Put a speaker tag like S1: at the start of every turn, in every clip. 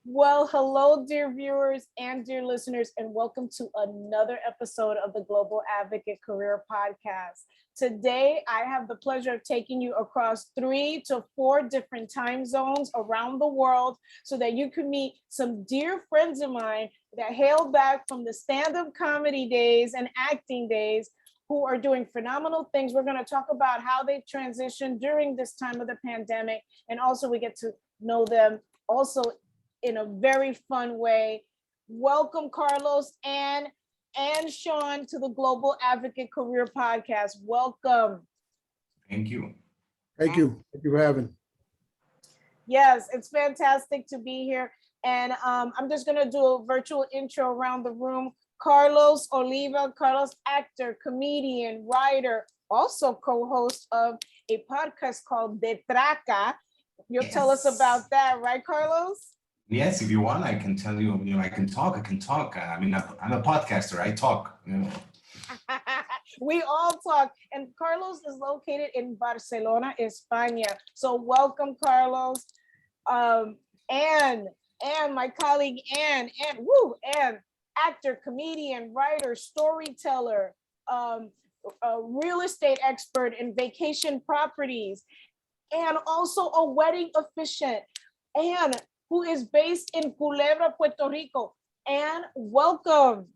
S1: Well, hello, dear viewers and dear listeners, and welcome to another episode of the Global Advocate Career Podcast. Today, I have the pleasure of taking you across 3 to 4 different time zones around the world so that you can meet some dear friends of mine that hail back from the stand-up comedy days and acting days who are doing phenomenal things. We're going to talk about how they transitioned during this time of the pandemic, and also we get to know them also in a very fun way. Welcome, Carlos and Shawn, to the Global Advocate Career Podcast. Welcome.
S2: Thank you.
S3: Thank you. Thank you for having.
S1: Yes, it's fantastic to be here. And I'm just going to do a virtual intro around the room. Carlos Oliva. Carlos, actor, comedian, writer, also co-host of a podcast called De Traca. You'll tell us about that, right, Carlos?
S2: Yes, if you want, I can tell you, I can talk. I mean, I'm a podcaster. I talk,
S1: We all talk. And Carlos is located in Barcelona, España. So welcome, Carlos. And my colleague, Anne, actor, comedian, writer, storyteller, a real estate expert in vacation properties, and also a wedding officiant, and who is based in Culebra, Puerto Rico. And welcome.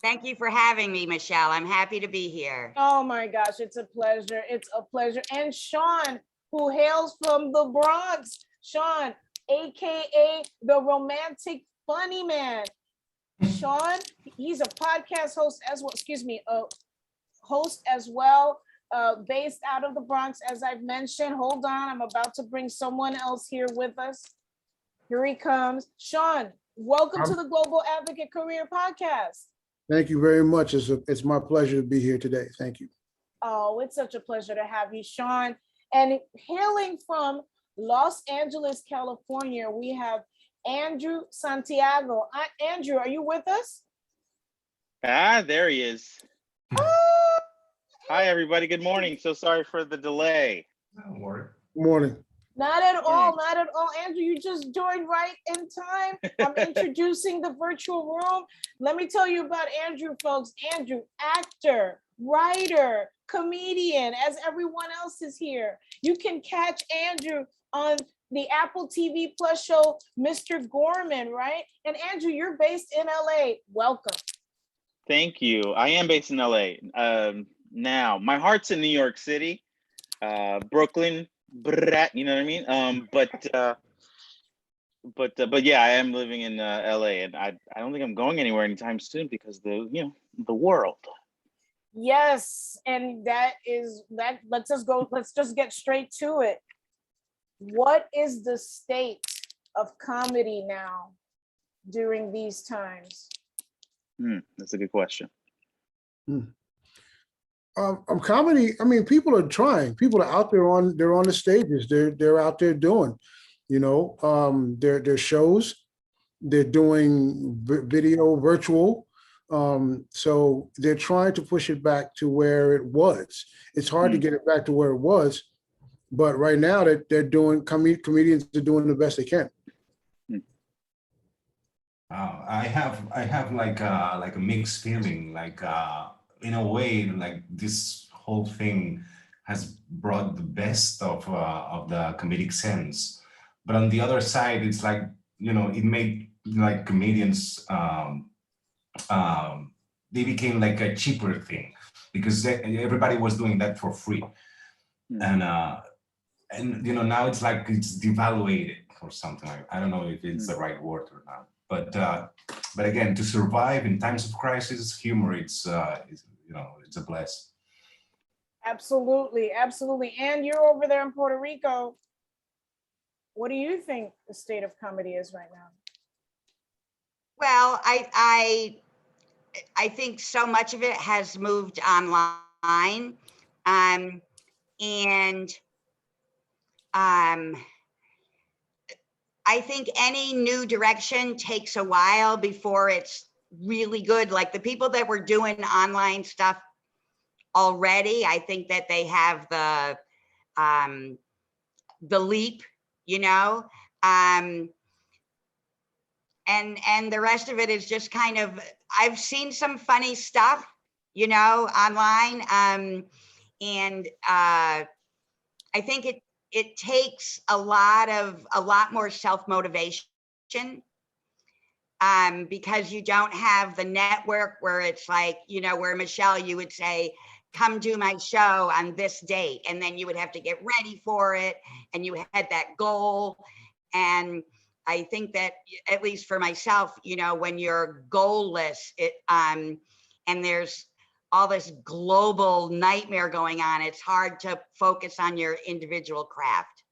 S4: Thank you for having me, Michele. I'm happy to be here.
S1: Oh my gosh, it's a pleasure. It's a pleasure. And Shawn, who hails from the Bronx. Shawn, AKA the romantic funny man. Shawn, he's a podcast host as well, host as well, based out of the Bronx, as I've mentioned. Hold on, I'm about to bring someone else here with us. Here he comes. Shawn, welcome to the Global Advocate Career Podcast.
S3: Thank you very much. It's my pleasure to be here today. Thank you.
S1: Oh, it's such a pleasure to have you, Shawn. And hailing from Los Angeles, California, we have Andrew Santiago. Andrew, are you with us?
S5: There he is.
S1: Oh,
S5: Hi, everybody. Good morning. So sorry for the delay.
S2: Don't worry.
S3: Good morning.
S1: not at all, not at all. Andrew, you just joined right in time. I'm introducing the virtual room. Let me tell you about Andrew, folks. Andrew, actor, writer, comedian, as everyone else is here. You can catch Andrew on the Apple TV Plus show, Mr. Gorman, right? And Andrew, you're based in LA. Welcome.
S5: Thank you. I am based in LA. Now, my heart's in New York City, Brooklyn, you know what I mean? But yeah, I am living in LA, and I don't think I'm going anywhere anytime soon because the world.
S1: Yes, and that. Let's just get straight to it. What is the state of comedy now during these times?
S5: That's a good question.
S3: Comedy. I mean, people are trying. People are out there they're on the stages. They're out there doing, their shows. They're doing video, virtual. So they're trying to push it back to where it was. It's hard to get it back to where it was, but right now they're doing. Comedians are doing the best they can.
S2: I have like a mixed feeling. In a way, like this whole thing has brought the best of the comedic sense, but on the other side, it's like it made like comedians. They became like a cheaper thing because everybody was doing that for free, and now it's like it's devaluated or something. I don't know if it's the right word or not, but again, to survive in times of crisis, humor it's a blessing.
S1: Absolutely, absolutely. And you're over there in Puerto Rico. What do you think the state of comedy is right now?
S4: Well, I think so much of it has moved online, and I think any new direction takes a while before it's really good. Like the people that were doing online stuff already, I think that they have the leap, and the rest of it is just kind of, I've seen some funny stuff, you know, online. And I think it takes a lot more self-motivation, because you don't have the network where it's like, you know, where Michele, you would say, come do my show on this date, and then you would have to get ready for it, and you had that goal. And I think that, at least for myself, you know, when you're goalless, and there's all this global nightmare going on, it's hard to focus on your individual craft.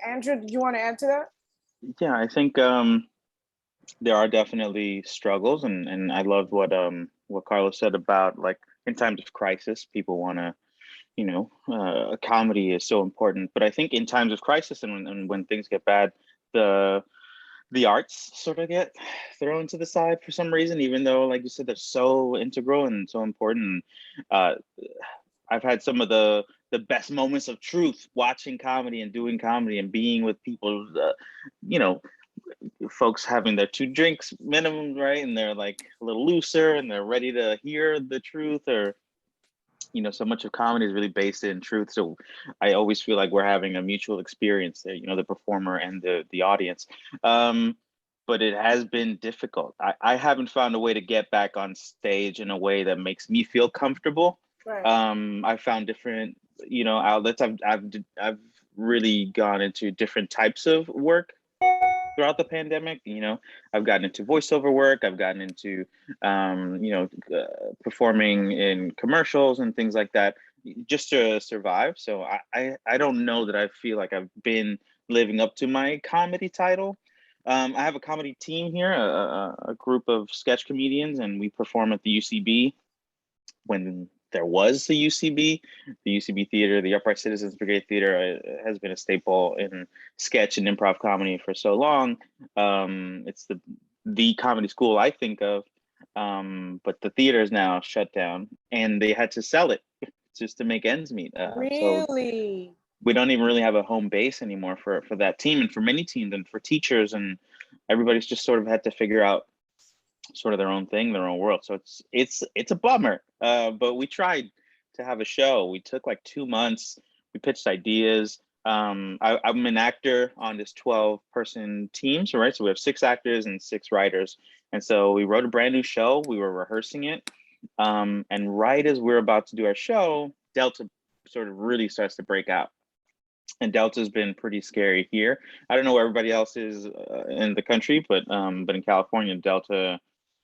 S1: Andrew, did you want to add to that?
S5: Yeah, I think there are definitely struggles, and I loved what Carlos said about, like, in times of crisis, people want to, you know, comedy is so important. But I think in times of crisis and when things get bad, the arts sort of get thrown to the side for some reason, even though, like you said, they're so integral and so important. I've had some of the best moments of truth watching comedy and doing comedy and being with people, you know, folks having their 2 drinks minimum, right? And they're like a little looser and they're ready to hear the truth, or, you know, so much of comedy is really based in truth. So I always feel like we're having a mutual experience there, you know, the performer and the audience. But it has been difficult. I haven't found a way to get back on stage in a way that makes me feel comfortable.
S1: Right.
S5: I found different, you know, outlets. I've really gone into different types of work throughout the pandemic. You know, I've gotten into voiceover work. I've gotten into, you know, performing in commercials and things like that, just to survive. So I don't know that I feel like I've been living up to my comedy title. I have a comedy team here, a group of sketch comedians, and we perform at the UCB when there was the UCB Theater. The Upright Citizens Brigade Theater has been a staple in sketch and improv comedy for so long. It's the comedy school I think of, but the theater is now shut down, and they had to sell it just to make ends meet.
S1: Really?
S5: So we don't even really have a home base anymore for that team, and for many teams, and for teachers, and everybody's just sort of had to figure out sort of their own thing, their own world. So it's a bummer, but we tried to have a show. We took like 2 months. We pitched ideas. I'm an actor on this 12-person team, so right, so we have 6 actors and 6 writers, and so we wrote a brand new show. We were rehearsing it, and right as we're about to do our show, Delta sort of really starts to break out. And Delta's been pretty scary here. I don't know where everybody else is in the country, but in California, Delta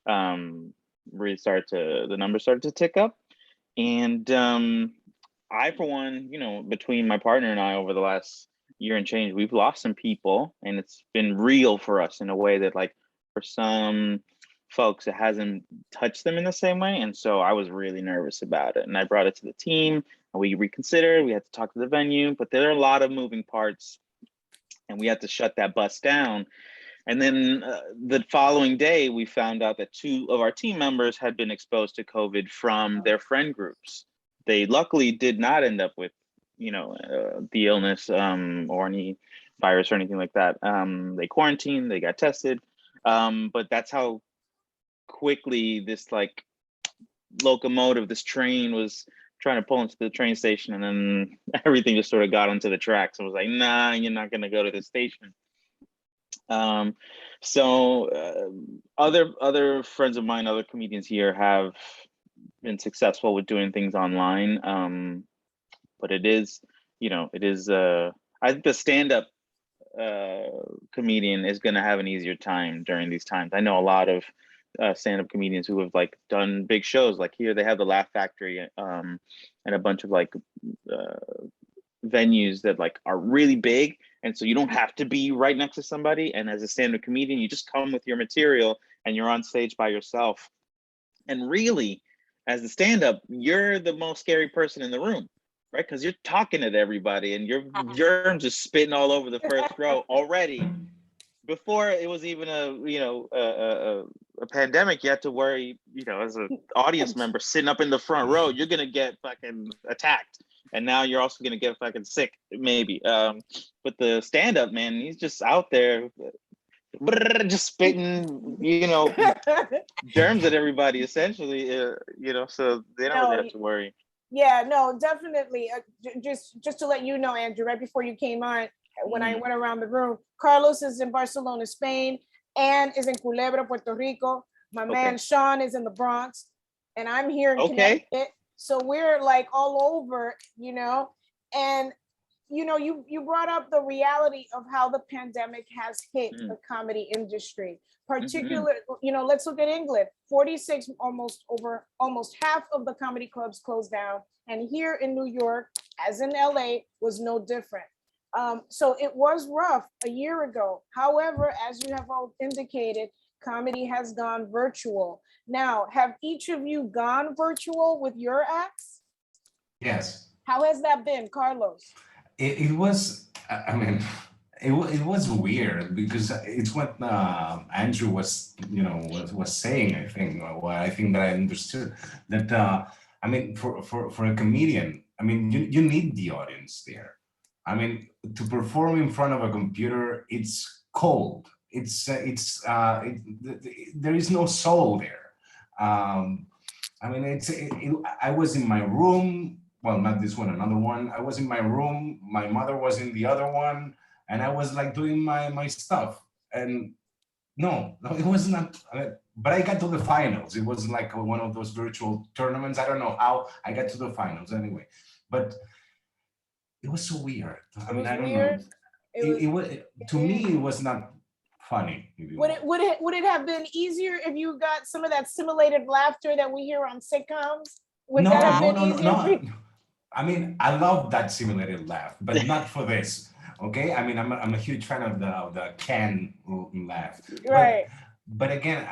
S5: really the numbers started to tick up. And I, for one, you know, between my partner and I over the last year and change, we've lost some people, and it's been real for us in a way that, like, for some folks, it hasn't touched them in the same way. And so I was really nervous about it, and I brought it to the team, and we reconsidered. We had to talk to the venue, but there are a lot of moving parts, and we had to shut that bus down. And then the following day, we found out that 2 of our team members had been exposed to COVID from their friend groups. They luckily did not end up with, you know, the illness or any virus or anything like that. They quarantined, they got tested, but that's how quickly this, like, locomotive, this train was trying to pull into the train station, and then everything just sort of got onto the tracks and was like, nah, you're not going to go to the station. Other friends of mine, other comedians here, have been successful with doing things online, but it is, you know, I think the stand-up comedian is going to have an easier time during these times. I know a lot of stand-up comedians who have, like, done big shows. Like, here they have the Laugh Factory, and a bunch of, like, venues that, like, are really big, and so you don't have to be right next to somebody. And as a stand-up comedian, you just come with your material and you're on stage by yourself. And really, as a stand-up, you're the most scary person in the room, right? Because you're talking to everybody, and your germs just spitting all over the first row already. Before it was even a pandemic, you had to worry, you know, as an audience member sitting up in the front row, you're gonna get fucking attacked, and now you're also gonna get fucking sick, maybe. But the stand-up man, he's just out there just spitting, germs at everybody essentially, so they don't really have to worry.
S1: Yeah, no, definitely. Just to let you know, Andrew, right before you came on, when I went around the room, Carlos is in Barcelona, Spain, Anne is in Culebra, Puerto Rico. My man Shawn is in the Bronx, and I'm here in Connecticut. So we're like all over, and you brought up the reality of how the pandemic has hit the comedy industry. Particularly, let's look at England. 46, almost half of the comedy clubs closed down, and here in New York, as in LA, was no different. So it was rough a year ago. However, as you have all indicated, comedy has gone virtual. Now, have each of you gone virtual with your acts?
S2: Yes.
S1: How has that been, Carlos?
S2: It was, it was weird because it's what Andrew was, was saying, I think, what I think that I understood, that, for a comedian, you need the audience there. To perform in front of a computer, it's cold. There is no soul there. I was in my room. Well, not this one, another one. I was in my room. My mother was in the other one, and I was like doing my stuff. And no, it was not. But I got to the finals. It was like one of those virtual tournaments. I don't know how I got to the finals anyway, but it was so weird. I don't know. It was to me. It was not funny.
S1: Would it have been easier if you got some of that simulated laughter that we hear on sitcoms? Would that have been easier for you?
S2: I love that simulated laugh, but not for this. Okay, I'm a huge fan of the can laugh.
S1: Right.
S2: But again,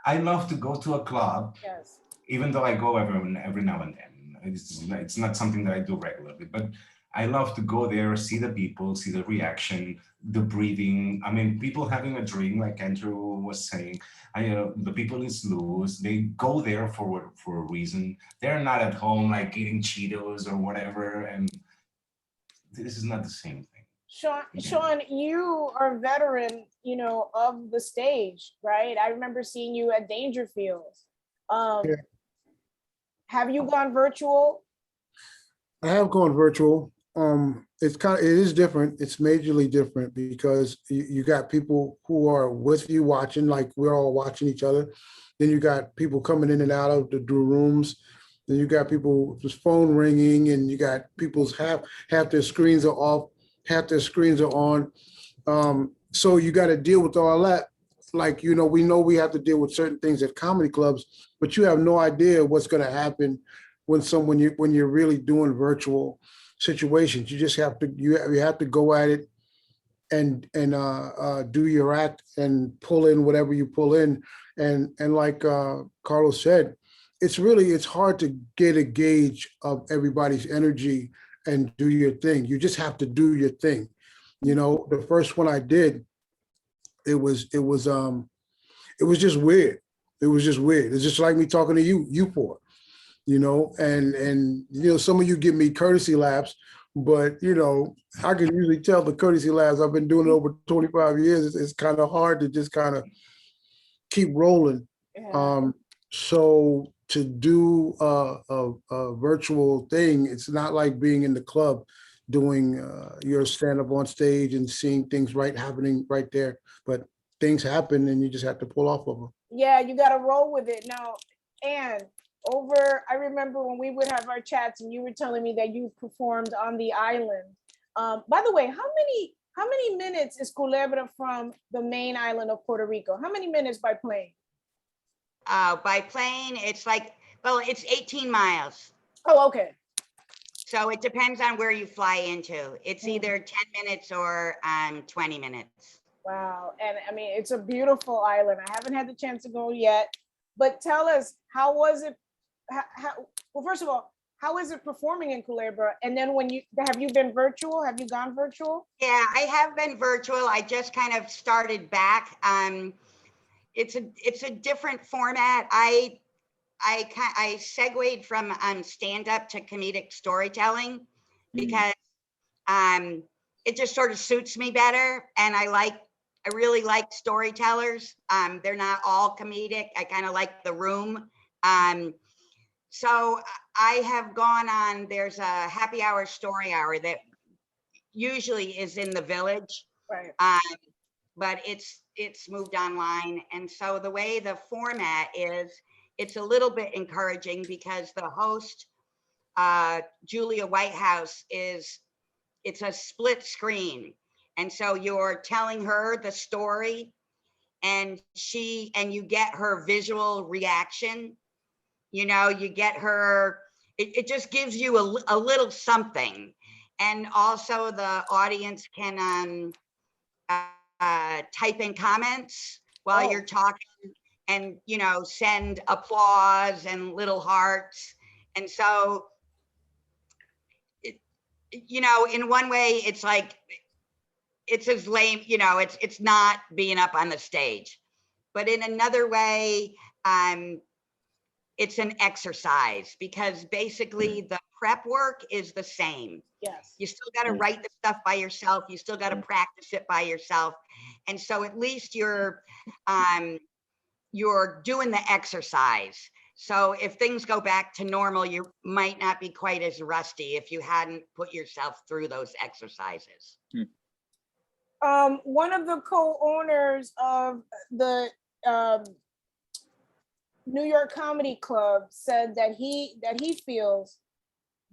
S2: I love to go to a club.
S1: Yes.
S2: Even though I go every now and then. It's not something that I do regularly, but I love to go there, see the people, see the reaction, the breathing. People having a drink, like Andrew was saying. The people is loose. They go there for a reason. They're not at home like eating Cheetos or whatever. And this is not the same thing.
S1: Shawn, you are a veteran, of the stage, right? I remember seeing you at Dangerfield. Have you gone virtual?
S3: I have gone virtual. It is different. It's majorly different because you got people who are with you watching, like we're all watching each other. Then you got people coming in and out of the rooms. Then you got people just phone ringing, and you got people's half their screens are off, half their screens are on. So you got to deal with all that. Like, we know we have to deal with certain things at comedy clubs, but you have no idea what's going to happen when you're really doing virtual situations. You just have to go at it and do your act and pull in whatever you pull in. And like Carlos said, it's hard to get a gauge of everybody's energy and do your thing. You just have to do your thing. The first one I did, it was just weird. It was just weird. It's just like me talking to you for, and some of you give me courtesy laughs, but I can usually tell the courtesy laughs. I've been doing it over 25 years. It's kind of hard to just kind of keep rolling. Yeah. So to do a virtual thing, it's not like being in the club doing your stand-up on stage and seeing things happening right there. But things happen and you just have to pull off of them.
S1: Yeah, you got to roll with it. Now, Anne, I remember when we would have our chats and you were telling me that you performed on the island. By the way, how many minutes is Culebra from the main island of Puerto Rico? How many minutes by plane?
S4: By plane, it's 18 miles.
S1: Oh, okay.
S4: So it depends on where you fly into. It's either 10 minutes or 20 minutes.
S1: Wow. And it's a beautiful island. I haven't had the chance to go yet, but tell us, how was it? Well, first of all, how is it performing in Culebra? And then have you been virtual? Have you gone virtual?
S4: Yeah, I have been virtual. I just kind of started back. It's a different format. I segued from stand-up to comedic storytelling because it just sort of suits me better. And I really like storytellers. They're not all comedic. I kind of like the room. So I have gone on, there's a happy hour, story hour that usually is in the Village.
S1: Right.
S4: But it's moved online. And so the way the format is, it's a little bit encouraging because the host, Julia Whitehouse, it's a split screen. And so you're telling her the story and you get her visual reaction. You know, you get her, it just gives you a little something. And also the audience can type in comments while you're talking and, you know, send applause and little hearts. And so, you know, in one way, it's like, it's as lame, you know, it's not being up on the stage. But in another way, it's an exercise because basically the prep work is the same.
S1: Yes.
S4: You still got to write the stuff by yourself. You still got to practice it by yourself. And so at least you're doing the exercise. So if things go back to normal, you might not be quite as rusty if you hadn't put yourself through those exercises.
S1: One of the co-owners of the New York Comedy Club said that he feels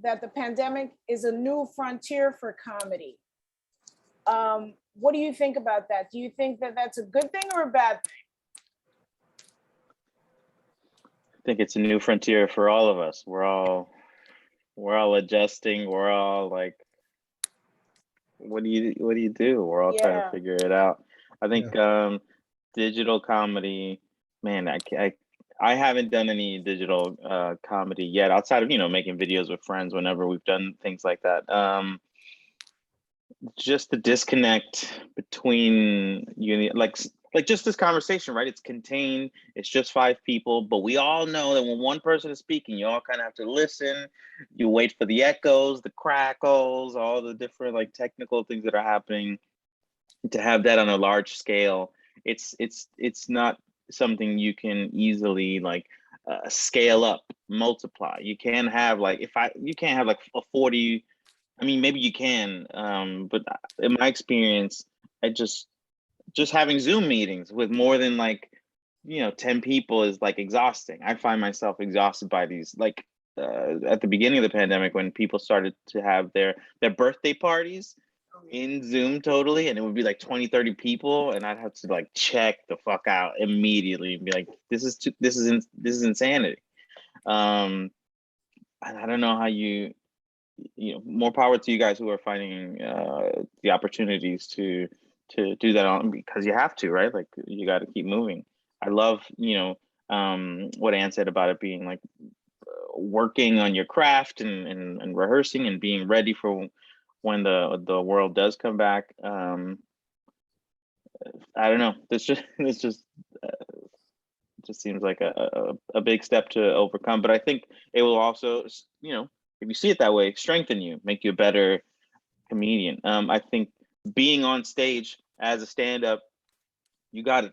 S1: that the pandemic is a new frontier for comedy. What do you think about that? Do you think that that's a good thing or a bad thing?
S5: I think it's a new frontier for all of us. We're all adjusting. We're all like, what do you do? We're all trying to figure it out. I think digital comedy, man, I haven't done any digital comedy yet outside of, you know, making videos with friends whenever we've done things like that. Just the disconnect between like just this conversation, right? It's contained, it's just 5 people, but we all know that when one person is speaking, you all kind of have to listen. You wait for the echoes, the crackles, all the different like technical things that are happening. To have that on a large scale, it's not something you can easily like scale up, multiply. You can't have like you can't have like a 40. I mean, maybe you can, but in my experience, I just having Zoom meetings with more than like, you know, 10 people is like exhausting. I find myself exhausted by these, like at the beginning of the pandemic when people started to have their birthday parties in Zoom totally, and it would be like 20-30 people, and I'd have to like check the fuck out immediately and be like, this is insanity. And I don't know how you know, more power to you guys who are finding the opportunities to do that on, because you have to, right? Like you got to keep moving. I love, you know, what Ann said about it being like working on your craft and rehearsing and being ready for when the world does come back. I don't know. This just seems like a big step to overcome. But I think it will also, you know, if you see it that way, strengthen you, make you a better comedian. I think being on stage as a stand-up, you gotta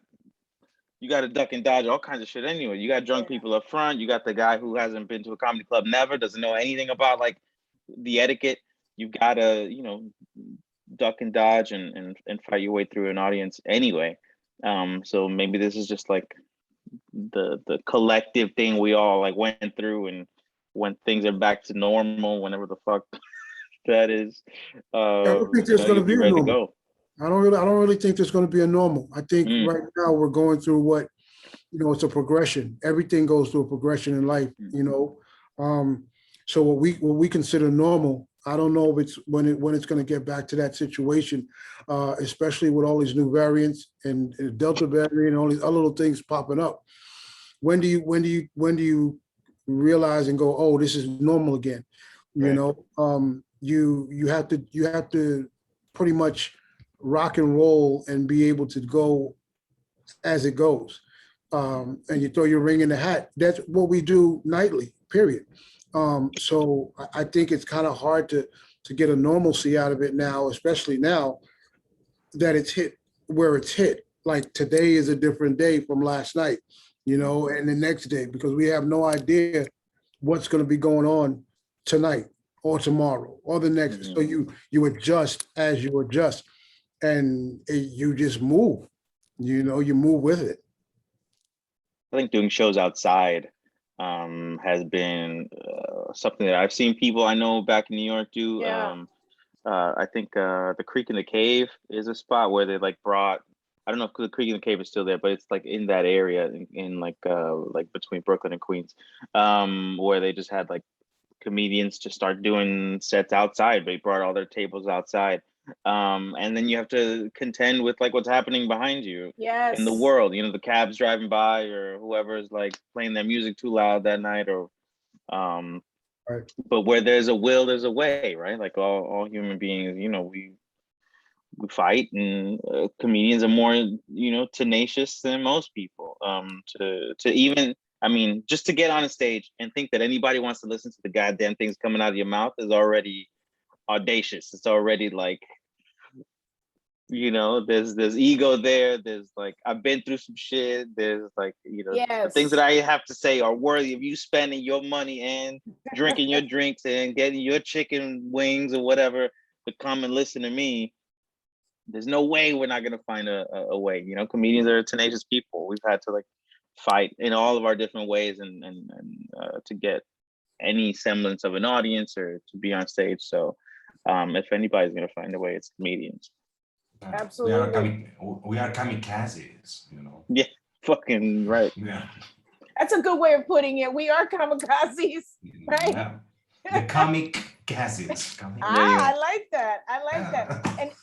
S5: duck and dodge all kinds of shit anyway. You got drunk people up front. You got the guy who hasn't been to a comedy club, never, doesn't know anything about like the etiquette. You've got to, you know, duck and dodge and fight your way through an audience anyway. So maybe this is just like the collective thing we all like went through, and when things are back to normal, whenever the fuck that is,
S3: I don't think there's going to be a normal.
S5: Go.
S3: I don't really think there's going to be a normal. I think right now we're going through what, you know, it's a progression. Everything goes through a progression in life, you know. So what we consider normal, I don't know if it's when it's going to get back to that situation, especially with all these new variants and Delta variant and all these other little things popping up. When do you realize and go, oh, this is normal again? You know, you have to pretty much rock and roll and be able to go as it goes. And you throw your ring in the hat. That's what we do nightly, period. So I think it's kind of hard to to get a normalcy out of it now, especially now that it's hit where it's hit. Like today is a different day from last night, you know, and the next day, because we have no idea what's going to be going on tonight or tomorrow or the next.
S5: Mhm.
S3: So you adjust as you adjust, and you just move. You know, you move with it.
S5: I think doing shows outside has been something that I've seen people I know back in New York do.
S1: Yeah.
S5: I think the Creek in the Cave is a spot where they like brought. I don't know if the Creek in the Cave is still there, but it's like in that area in like between Brooklyn and Queens, where they just had like comedians just start doing sets outside. They brought all their tables outside, and then you have to contend with like what's happening behind you
S1: Yes.
S5: in the world. You know, the cabs driving by or whoever's like playing their music too loud that night, or
S3: Right.
S5: but where there's a will, there's a way, right? Like all human beings, you know, we fight, and comedians are more, you know, tenacious than most people. To even, I mean, just to get on a stage and think that anybody wants to listen to the goddamn things coming out of your mouth is already audacious. It's already like, you know, there's ego there. There's like, I've been through some shit. There's like, you know, the things that I have to say are worthy of you spending your money and drinking your drinks and getting your chicken wings or whatever to come and listen to me. There's no way we're not gonna find a way. You know, comedians are tenacious people. We've had to like fight in all of our different ways and to get any semblance of an audience or to be on stage. So if anybody's gonna find a way, it's comedians.
S1: Absolutely.
S2: We are kamikazes, you know.
S5: Yeah, fucking right.
S2: Yeah.
S1: That's a good way of putting it. We are kamikazes, right?
S2: Yeah. The kamikazes.
S1: I like that. I like that.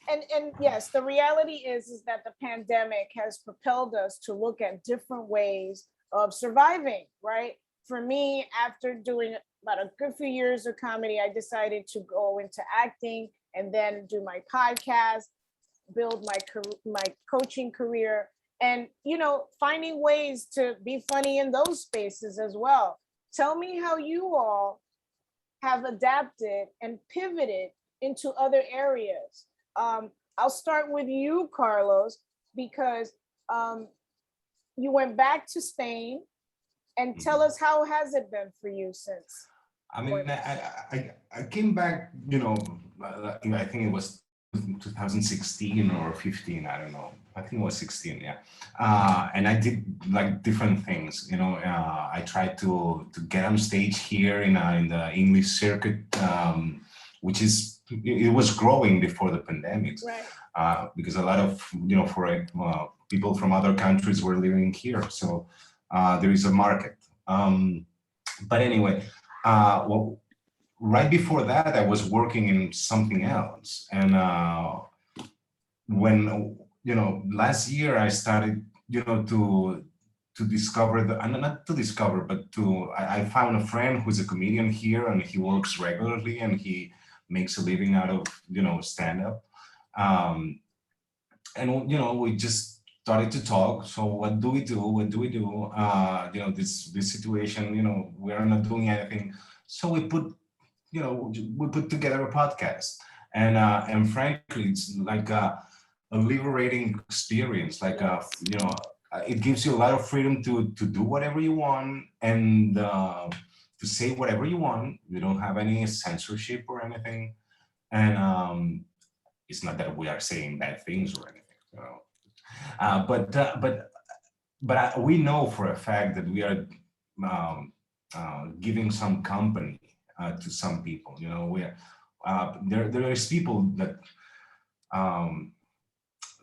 S1: And yes, the reality is that the pandemic has propelled us to look at different ways of surviving, right? For me, after doing about a good few years of comedy, I decided to go into acting and then do my podcast, build my coaching career, and, you know, finding ways to be funny in those spaces as well. Tell me how you all have adapted and pivoted into other areas. I'll start with you, Carlos, because you went back to Spain, and tell us, how has it been for you since?
S2: I mean, I came back, you know, I think it was 2016 or 15, I don't know. I think it was 16, yeah. And I did like different things, you know. I tried to get on stage here in the English circuit, which it was growing before the pandemic,
S1: right.
S2: Because a lot of, you know, for people from other countries were living here. So there is a market. But anyway, well, right before that, I was working in something else. And when, you know, last year I started, you know, to discover not to discover, but I found a friend who's a comedian here, and he works regularly and he makes a living out of, you know, stand-up. And, you know, we just started to talk. So what do we do? What do we do? You know, this situation, you know, we're not doing anything. So we put together a podcast, and frankly, it's like a liberating experience. Like, you know, it gives you a lot of freedom to do whatever you want, and to say whatever you want. You don't have any censorship or anything. And it's not that we are saying bad things or anything, you know. But we know for a fact that we are giving some company to some people. You know, we are, there is people that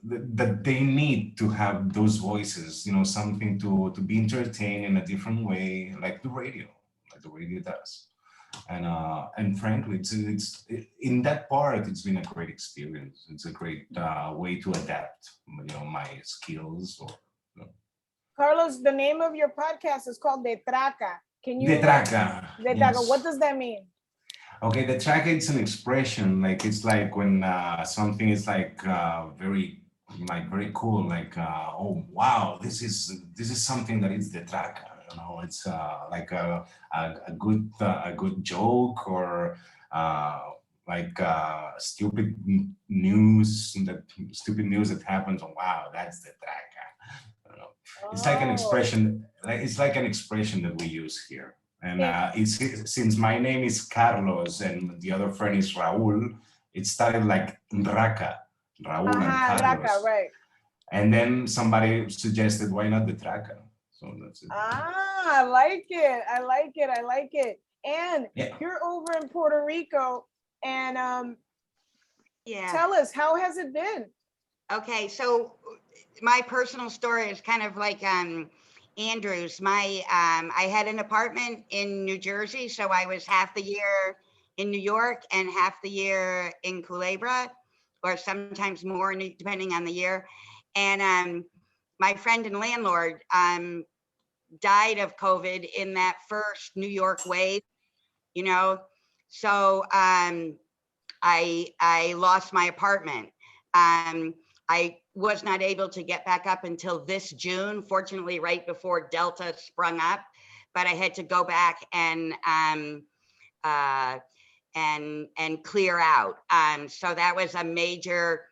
S2: that they need to have those voices. You know, something to be entertained in a different way, like the radio does. And frankly, it's in that part, it's been a great experience. It's a great way to adapt, you know, my skills. Or, you know.
S1: Carlos, the name of your podcast is called De Traca. Can you?
S2: De Traca.
S1: De Traca.
S2: Yes.
S1: What does that mean?
S2: Okay, the traca, it's an expression. Like, it's like when something is like very cool. Like, oh wow, this is something that is the traca. You know, it's like a good joke, or stupid news that happens. Wow, that's the traca. I don't know. It's like an expression. It's like an expression that we use here. And it's since my name is Carlos and the other friend is Raul. It started like Raca, Raul and Carlos.
S1: Raca, right.
S2: And then somebody suggested, why not the traca? So that's it.
S1: I like it. I like it. I like it. And you're over in Puerto Rico, and tell us, how has it been?
S4: Okay, so my personal story is kind of like Andrew's. I had an apartment in New Jersey, so I was half the year in New York and half the year in Culebra, or sometimes more depending on the year. And my friend and landlord died of COVID in that first New York wave, you know. So I lost my apartment. I was not able to get back up until this June, fortunately, right before Delta sprung up, but I had to go back and clear out. So that was a major,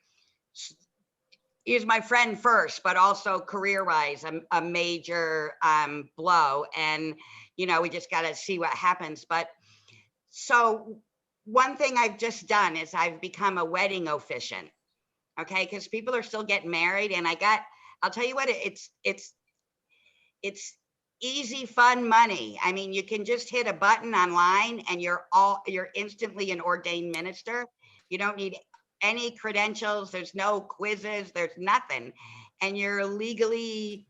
S4: he was my friend first, but also career-wise, a major blow. And, you know, we just got to see what happens. But so one thing I've just done is I've become a wedding officiant. Okay, because people are still getting married, and I'll tell you what, it's easy, fun money. I mean, you can just hit a button online and you're instantly an ordained minister. You don't need any credentials. There's no quizzes. There's nothing, and you're legally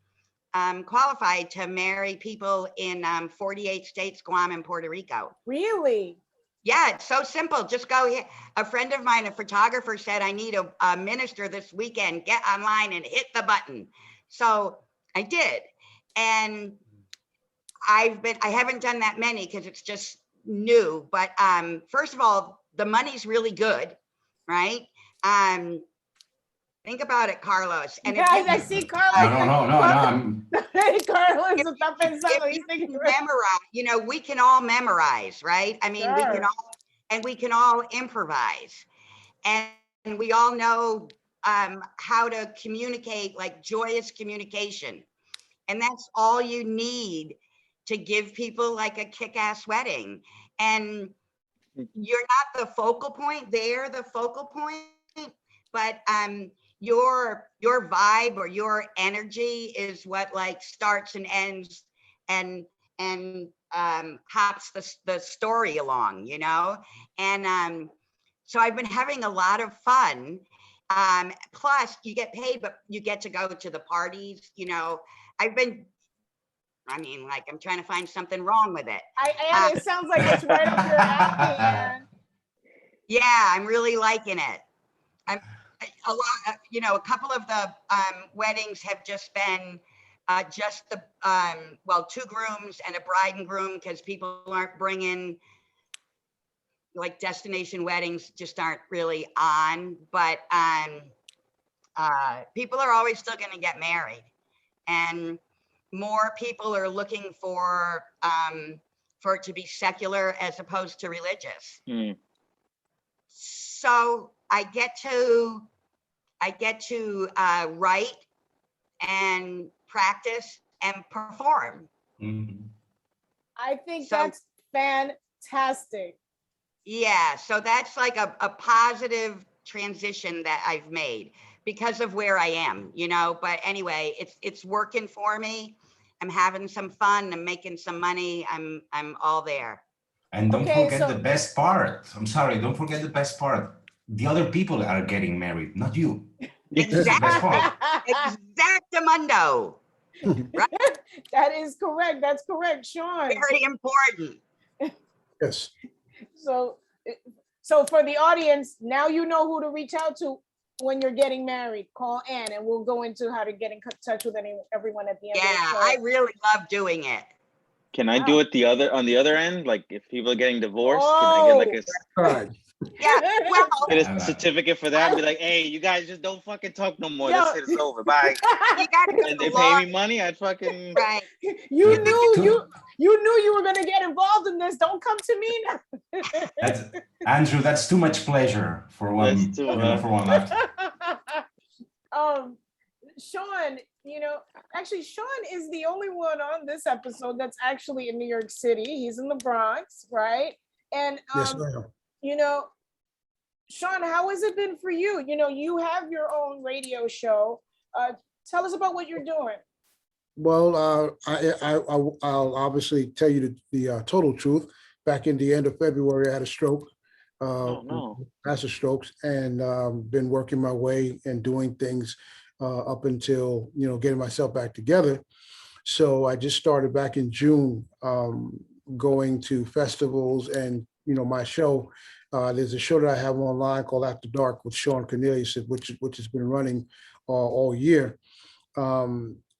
S4: qualified to marry people in 48 states, Guam, and Puerto Rico.
S1: Really?
S4: Yeah, it's so simple. Just go here. A friend of mine, a photographer, said, I need a minister this weekend. Get online and hit the button. So I did. And I haven't done that many because it's just new. But first of all, the money's really good, right? Think about it, Carlos. And
S1: I see Carlos.
S2: No.
S1: Carlos está pensando. He's thinking,
S4: memorize, you know, we can all memorize, right? I mean,
S1: sure.
S4: we can all improvise, and we all know how to communicate, like joyous communication, and that's all you need to give people like a kick-ass wedding. And you're not the focal point, they're the focal point, but your vibe or your energy is what like starts and ends and hops the story along, you know. And so I've been having a lot of fun. Plus you get paid, but you get to go to the parties, you know. I'm trying to find something wrong with it.
S1: It sounds like it's right up your alley, man.
S4: Yeah, I'm really liking it. A lot, you know, a couple of the weddings have just been just the two grooms and a bride and groom, because people aren't bringing, like, destination weddings just aren't really on. But people are always still going to get married, and more people are looking for it to be secular as opposed to religious. So I get to write and practice and perform.
S1: I think that's fantastic.
S4: Yeah, so that's like a positive transition that I've made because of where I am, you know. But anyway, it's working for me. I'm having some fun. I'm making some money. I'm all there.
S2: And don't forget the best part. I'm sorry, don't forget the best part. The other people are getting married, not you.
S4: Exactly. Exactamundo. Right?
S1: That is correct. That's correct, Shawn.
S4: Very important.
S3: Yes.
S1: So for the audience, now you know who to reach out to when you're getting married. Call Ann, and we'll go into how to get in touch with everyone at the end.
S4: Yeah, I really love doing it.
S5: Can I do it on the other end? Like if people are getting divorced, can I get like a?
S3: Right.
S4: Yeah, well,
S5: Get a certificate for that and be like, hey, you guys just don't fucking talk no more. This shit is over. Bye.
S4: you got to go
S5: And
S4: to
S5: they
S4: law.
S5: pay me money, I'd fucking
S4: Right.
S1: You knew you were gonna get involved in this. Don't come to me now.
S2: That's, Andrew, that's too much pleasure for one,
S5: That's too,
S2: for one laughter.
S1: Shawn, actually Shawn is the only one on this episode that's actually in New York City. He's in the Bronx, right? And
S3: Yes, ma'am.
S1: Shawn, how has it been for you? You have your own radio show. Tell us about what you're doing.
S3: Well, I'll obviously tell you the total truth. Back in the end of February, I had a stroke.
S5: oh no.
S3: Massive strokes, and been working my way and doing things up until getting myself back together. So I just started back in June, going to festivals and my show. There's a show that I have online called After Dark with Shawn Cornelius, which has been running all year.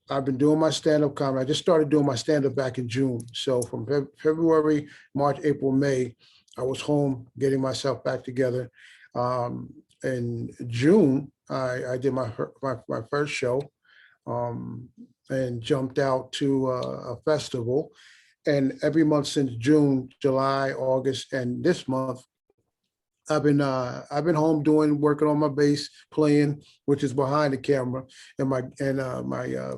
S3: I've been doing my stand-up comedy. I just started doing my stand-up back in June. So from February, March, April, May, I was home getting myself back together. In June, I did my first show, and jumped out to a festival. And every month since June, July, August, and this month, I've been home working on my bass playing, which is behind the camera, and my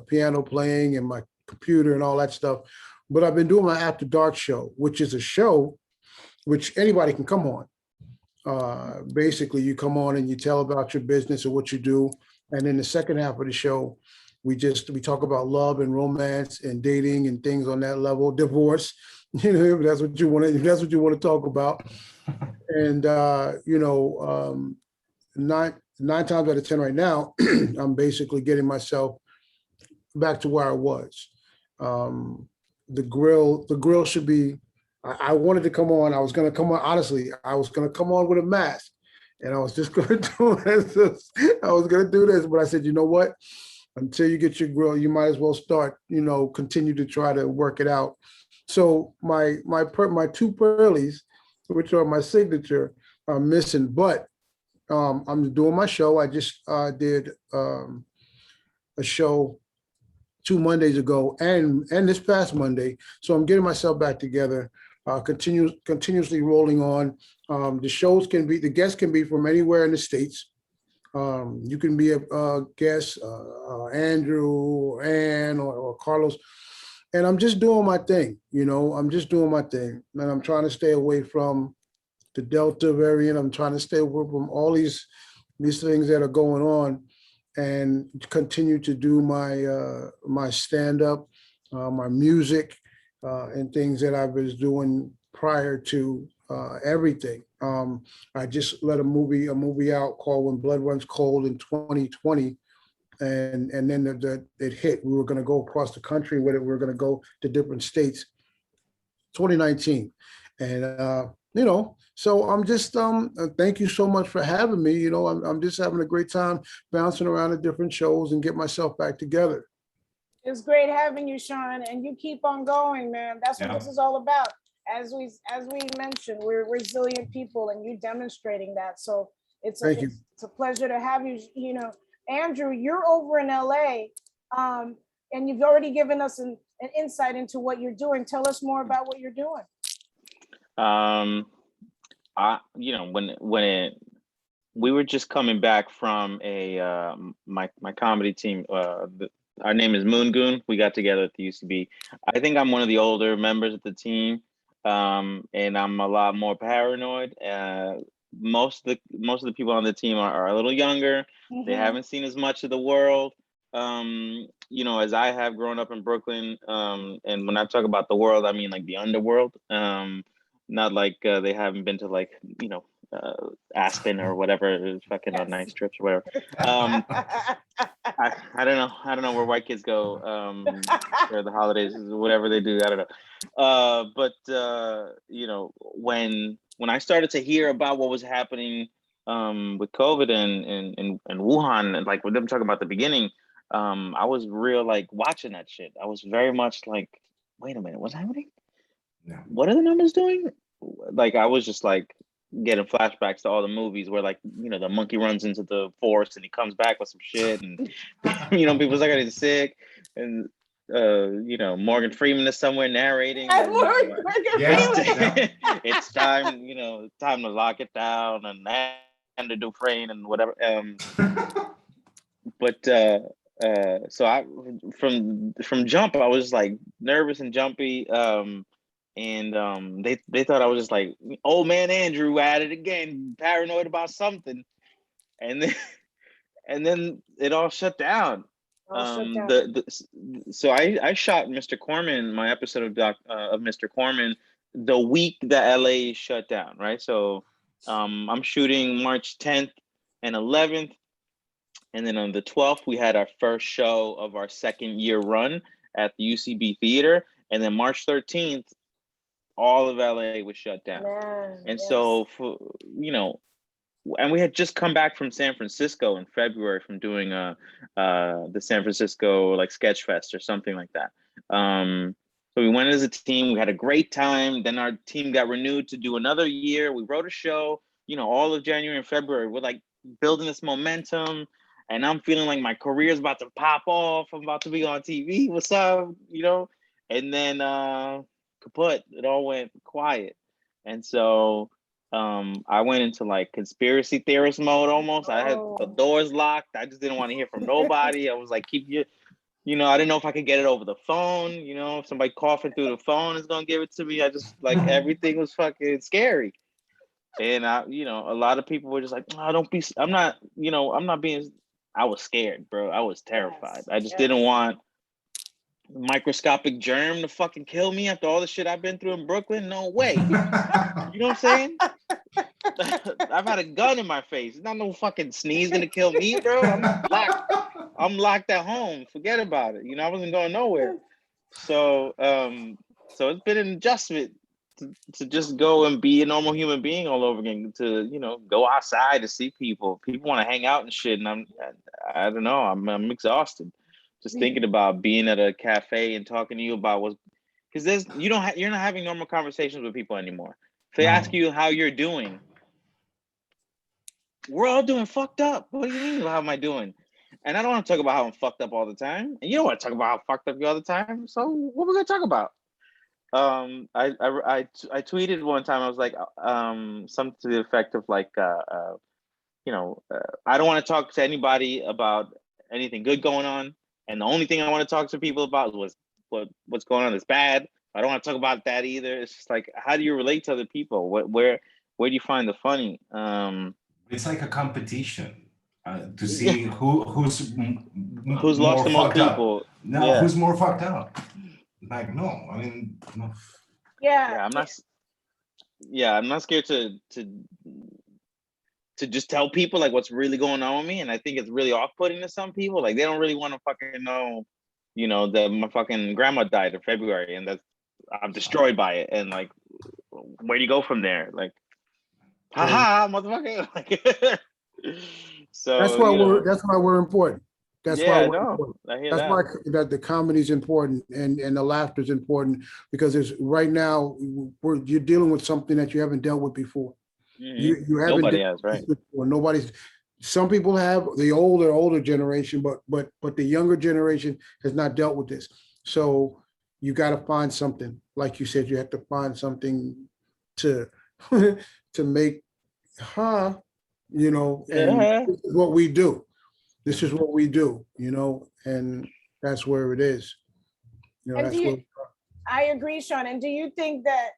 S3: piano playing and my computer and all that stuff. But I've been doing my After Dark show, which is a show which anybody can come on. Basically, you come on and you tell about your business or what you do, and in the second half of the show, we talk about love and romance and dating and things on that level, divorce. If that's what you want to talk about. And nine times out of 10 right now, I'm basically getting myself back to where I was. The grill should be. I wanted to come on. I was going to come on. Honestly, I was going to come on with a mask, and I was just going to do this. I was going to do this, but I said, you know what? Until you get your grill, you might as well start. Continue to try to work it out. So my two pearlies, which are my signature, are missing. But I'm doing my show. I just did a show 2 Mondays ago and this past Monday. So I'm getting myself back together. Continuously rolling on. The guests can be from anywhere in the States. You can be a guest, Andrew, Ann, or Carlos. And I'm just doing my thing, I'm just doing my thing. And I'm trying to stay away from the Delta variant. I'm trying to stay away from all these things that are going on, and continue to do my stand-up, my music, and things that I was doing prior to everything. I just let a movie out called When Blood Runs Cold in 2020. And then it hit. We were going to go across the country with it. We were going to go to different states. 2019, and so I'm just thank you so much for having me. I'm just having a great time bouncing around at different shows and get myself back together.
S1: It's great having you, Shawn, and you keep on going, man. That's what this is all about. As we mentioned, we're resilient people, and you demonstrating that. So it's a pleasure to have you. Andrew, you're over in LA, and you've already given us an insight into what you're doing. Tell us more about what you're doing.
S5: When we were just coming back from my comedy team, our name is Moon Goon. We got together at the UCB. I think I'm one of the older members of the team, and I'm a lot more paranoid. Most of the people on the team are a little younger. Mm-hmm. They haven't seen as much of the world, as I have grown up in Brooklyn. And when I talk about the world, I mean like the underworld. Not like they haven't been to like Aspen or whatever, fucking on nice trips or whatever. I don't know where white kids go for the holidays, whatever they do. I don't know. But when I started to hear about what was happening with COVID and Wuhan, and like with them talking about the beginning, I was real like watching that shit. I was very much like, wait a minute, what's happening?
S2: Yeah.
S5: What are the numbers doing? Like I was just like, getting flashbacks to all the movies where, like, the monkey runs into the forest and he comes back with some shit, and people's like, he's sick, and Morgan Freeman is somewhere narrating. It's time, time to lock it down, and to Dufresne and whatever. But so I from jump, I was like nervous and jumpy. And they thought I was just like old man Andrew at it again, paranoid about something, and then it all shut down. So I shot Mr. Corman, my episode of Mr. Corman, the week that LA shut down, right? So I'm shooting March 10th and 11th, and then on the 12th we had our first show of our second year run at the UCB Theater, and then March 13th all of LA was shut down. So and we had just come back from San Francisco in February from doing the San Francisco like sketch fest or something like that. So we went as a team, we had a great time. Then our team got renewed to do another year. We wrote a show, all of January and February. We're like building this momentum, and I'm feeling like my career is about to pop off. I'm about to be on TV. What's up? And then kaput, it all went quiet. And so I went into like conspiracy theorist mode almost. I had the doors locked. I just didn't want to hear from nobody. I was like, keep your, I didn't know if I could get it over the phone. If somebody coughing through the phone is gonna give it to me. I just like everything was fucking scary. And a lot of people were just like, oh, I'm not being, I was scared, bro. I was terrified. I just didn't want microscopic germ to fucking kill me after all the shit I've been through in Brooklyn. No way. You know what I'm saying? I've had a gun in my face. It's not no fucking sneeze gonna kill me, bro. I'm locked at home. Forget about it. I wasn't going nowhere. So so it's been an adjustment to just go and be a normal human being all over again, to go outside to see people want to hang out and shit, and I don't know, I'm exhausted just thinking about being at a cafe and talking to you about what's, because you're not having normal conversations with people anymore. If they ask you how you're doing, we're all doing fucked up. What do you mean, how am I doing? And I don't want to talk about how I'm fucked up all the time, and you don't want to talk about how fucked up you all the time. So what are we gonna talk about? I tweeted one time, I was like something to the effect of like I don't want to talk to anybody about anything good going on, and the only thing I want to talk to people about was what's going on is bad. I don't want to talk about that either. It's just like, how do you relate to other people? Where do you find the funny?
S2: It's like a competition to see who's
S5: lost the most people.
S2: Up. No, who's more fucked up? Like, no, I mean, no.
S5: I'm not scared to just tell people like what's really going on with me, and I think it's really off-putting to some people. Like, they don't really want to fucking know, that my fucking grandma died in February, and that I'm destroyed by it, and like, where do you go from there? Like, haha, motherfucker. Like, so
S3: that's why we're important. That's why the comedy is important, and the laughter is important, because there's right now you're dealing with something that you haven't dealt with before.
S5: Mm-hmm.
S3: You haven't.
S5: Nobody has, right?
S3: Nobody's. Some people have, the older generation, but the younger generation has not dealt with this. So you got to find something. Like you said, you have to find something to to make and this is what we do. This is what we do, and that's where it is.
S1: I agree, Shawn. And do you think that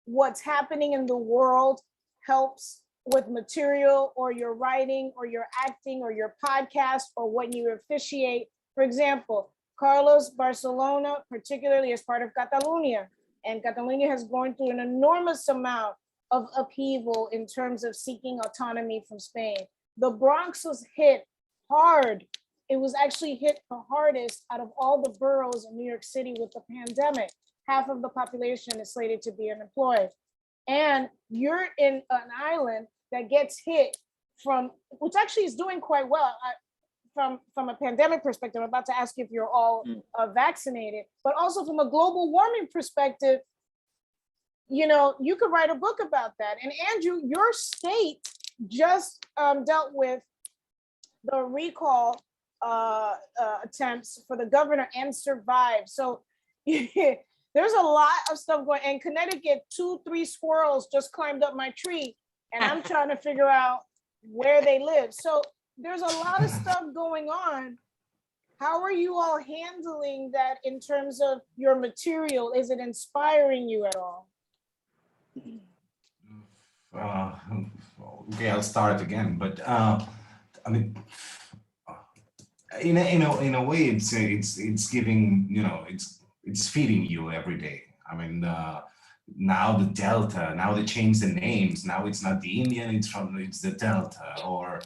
S1: what's happening in the world helps with material, or your writing, or your acting, or your podcast, or when you officiate? For example, Carlos Barcelona, particularly as part of Catalonia, and Catalonia has gone through an enormous amount of upheaval in terms of seeking autonomy from Spain. The Bronx was hit hard. It was actually hit the hardest out of all the boroughs in New York City with the pandemic. Half of the population is slated to be unemployed. And you're in an island that gets hit from, which actually is doing quite well from a pandemic perspective. I'm about to ask you if you're all vaccinated, but also from a global warming perspective, you could write a book about that. And Andrew, your state just dealt with the recall attempts for the governor and survived. So there's a lot of stuff going. In Connecticut, 2-3 squirrels just climbed up my tree, and I'm trying to figure out where they live. So there's a lot of stuff going on. How are you all handling that in terms of your material? Is it inspiring you at all?
S2: Okay, I'll start again. But I mean, in a way, it's giving, it's feeding you every day. I mean, now the Delta, now they change the names. Now it's not the Indian, it's the Delta, or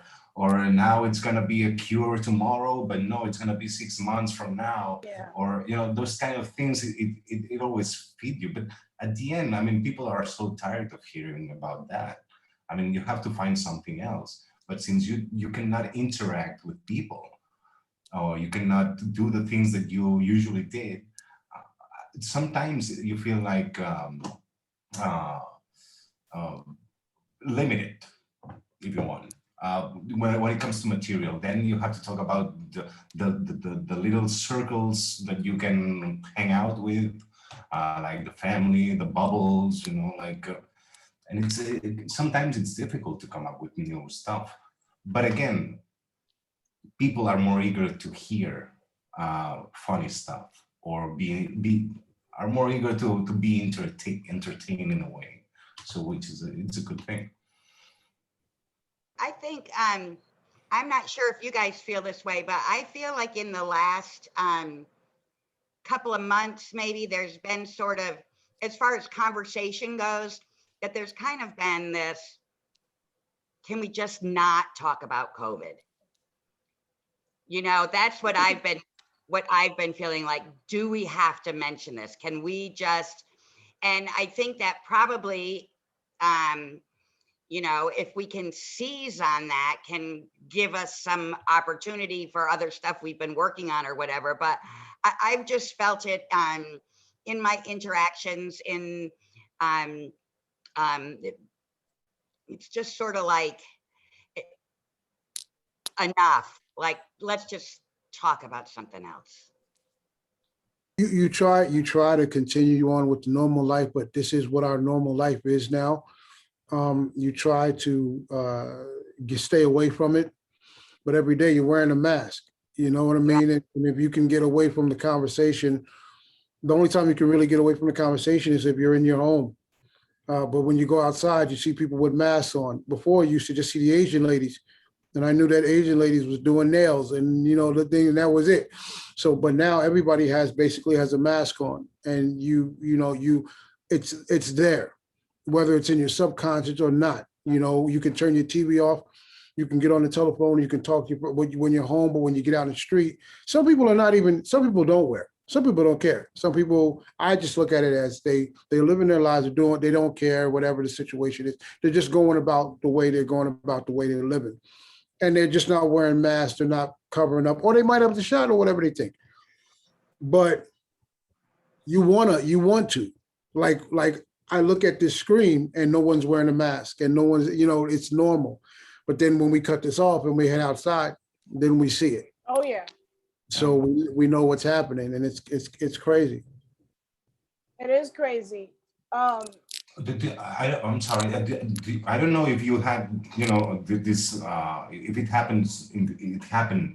S2: now it's gonna be a cure tomorrow, but no, it's gonna be 6 months from now.
S1: Yeah.
S2: Or those kind of things. It always feed you, but at the end, I mean, people are so tired of hearing about that. I mean, you have to find something else. But since you cannot interact with people, or you cannot do the things that you usually did, sometimes you feel like uh, limited, if you want. When it comes to material, then you have to talk about the little circles that you can hang out with, like the family, the bubbles, and sometimes it's difficult to come up with new stuff. But again, people are more eager to hear funny stuff, or are more eager to be entertained in a way. So which is it's a good thing.
S4: I think I'm not sure if you guys feel this way, but I feel like in the last couple of months, maybe there's been sort of, as far as conversation goes, that there's kind of been this, can we just not talk about COVID? That's what I've been feeling like. Do we have to mention this? Can we just, and I think that probably, if we can seize on that, can give us some opportunity for other stuff we've been working on or whatever. But I've just felt it in my interactions it's just sort of like enough. Like, let's just talk about something else.
S3: You try to continue on with the normal life, but this is what our normal life is now. You try to stay away from it, but every day you're wearing a mask. You know what I mean? And if you can get away from the conversation, the only time you can really get away from the conversation is if you're in your home. But when you go outside, you see people with masks on. Before, you used to just see the Asian ladies, and I knew that Asian ladies was doing nails, and the thing, and that was it. So, but now everybody basically has a mask on, and it's there, whether it's in your subconscious or not. You can turn your TV off, you can get on the telephone, you can talk when you're home, but when you get out in the street, some people don't wear. Some people don't care. Some people, I just look at it as they live in their lives, they don't care, whatever the situation is. They're just going about the way they're living. And they're just not wearing masks, they're not covering up, or they might have the shot or whatever they think. But you want to. Like I look at this screen and no one's wearing a mask and no one's, it's normal. But then when we cut this off and we head outside, then we see it.
S1: Oh yeah.
S3: So we know what's happening, and it's crazy.
S1: It is crazy.
S2: I'm sorry. I don't know if you had, this. If it happened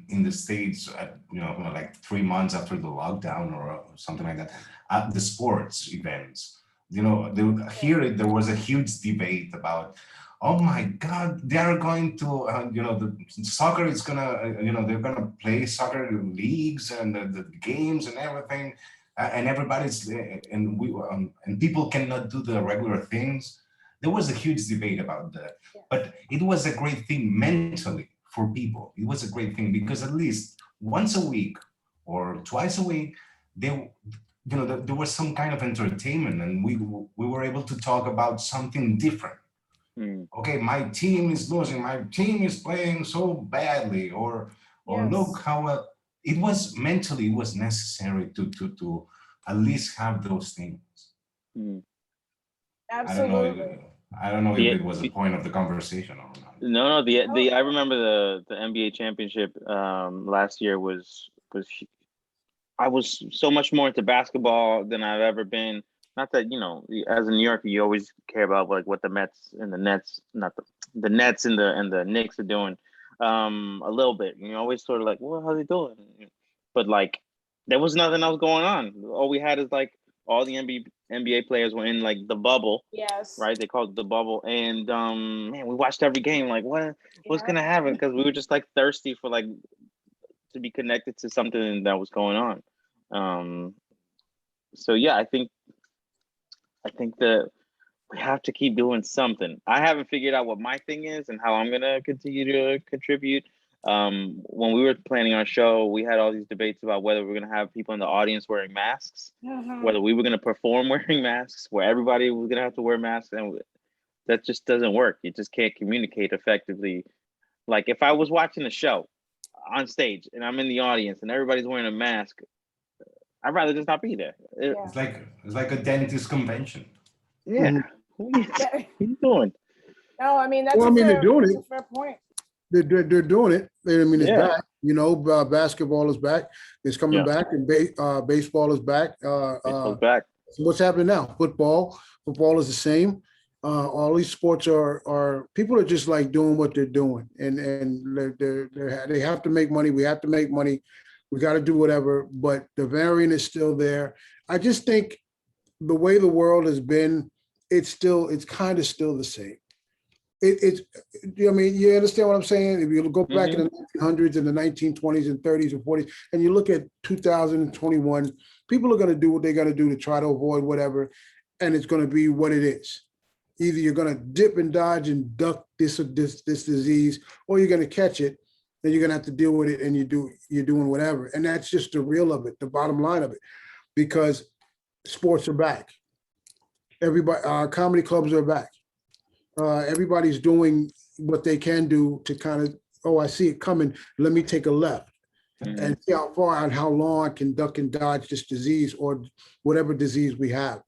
S2: in the States, like 3 months after the lockdown or something like that. At the sports events, there was a huge debate about, oh my God, they are going to, the soccer is gonna, they're gonna play soccer leagues and the games and everything, and everybody's, and people cannot do the regular things. There was a huge debate about that, but it was a great thing mentally for people. It was a great thing because at least once a week or twice a week, there was some kind of entertainment, and we were able to talk about something different. Okay, my team is losing, my team is playing so badly, or look how it was mentally, it was necessary to at least have those things.
S1: Absolutely.
S2: I don't know if
S5: The,
S2: it was the point of the conversation or not.
S5: no, the
S1: Oh,
S5: I remember the NBA championship last year was I was so much more into basketball than I've ever been. Not that, as a New Yorker, you always care about like what the Mets and the Nets, not the Nets and the Knicks are doing, a little bit. And you're always sort of like, well, how's he doing? But like, there was nothing else going on. All we had is like all the NBA players were in like the bubble,
S1: yes.
S5: right? They called it the bubble, and man, we watched every game. Like, what's
S1: Yeah.
S5: gonna happen? Because we were just like thirsty for like to be connected to something that was going on. Um, so yeah, I think that we have to keep doing something. I haven't figured out what my thing is and how I'm gonna continue to contribute. When we were planning our show, we had all these debates about whether we're gonna have people in the audience wearing masks,
S1: Mhm.
S5: whether we were gonna perform wearing masks, where everybody was gonna have to wear masks, and that just doesn't work. You just can't communicate effectively. Like if I was watching a show on stage and I'm in the audience and everybody's wearing a mask, I'd rather just not be there.
S1: Yeah.
S2: It's like a dentist convention.
S5: Yeah.
S3: Mhm.
S5: What are you doing?
S1: No, I mean that's
S3: Well, I mean, they're doing
S1: that's
S3: it.
S1: a fair point.
S3: They're doing it. I mean, it's
S5: Yeah.
S3: back. Basketball is back. It's coming
S5: Yeah.
S3: back, and baseball is back.
S5: Baseball's back.
S3: So what's happening now? Football is the same. All these sports are people are just like doing what they're doing, and they have to make money. We have to make money. We got to do whatever, but the variant is still there. I just think the way the world has been, it's kind of still the same. It's, I mean, you understand what I'm saying? If you go back in the 1900s and the 1920s and 30s and 40s, and you look at 2021, people are going to do what they got to do to try to avoid whatever, and it's going to be what it is. Either you're going to dip and dodge and duck this disease, or you're going to catch it, and you're going to have to deal with it, and you're doing whatever, and that's just the real of it, the bottom line of it, because sports are back. Everybody, comedy clubs are back. Everybody's doing what they can do to kind of, oh, I see it coming. Let me take a left and see how far and how long I can duck and dodge this disease or whatever disease we have.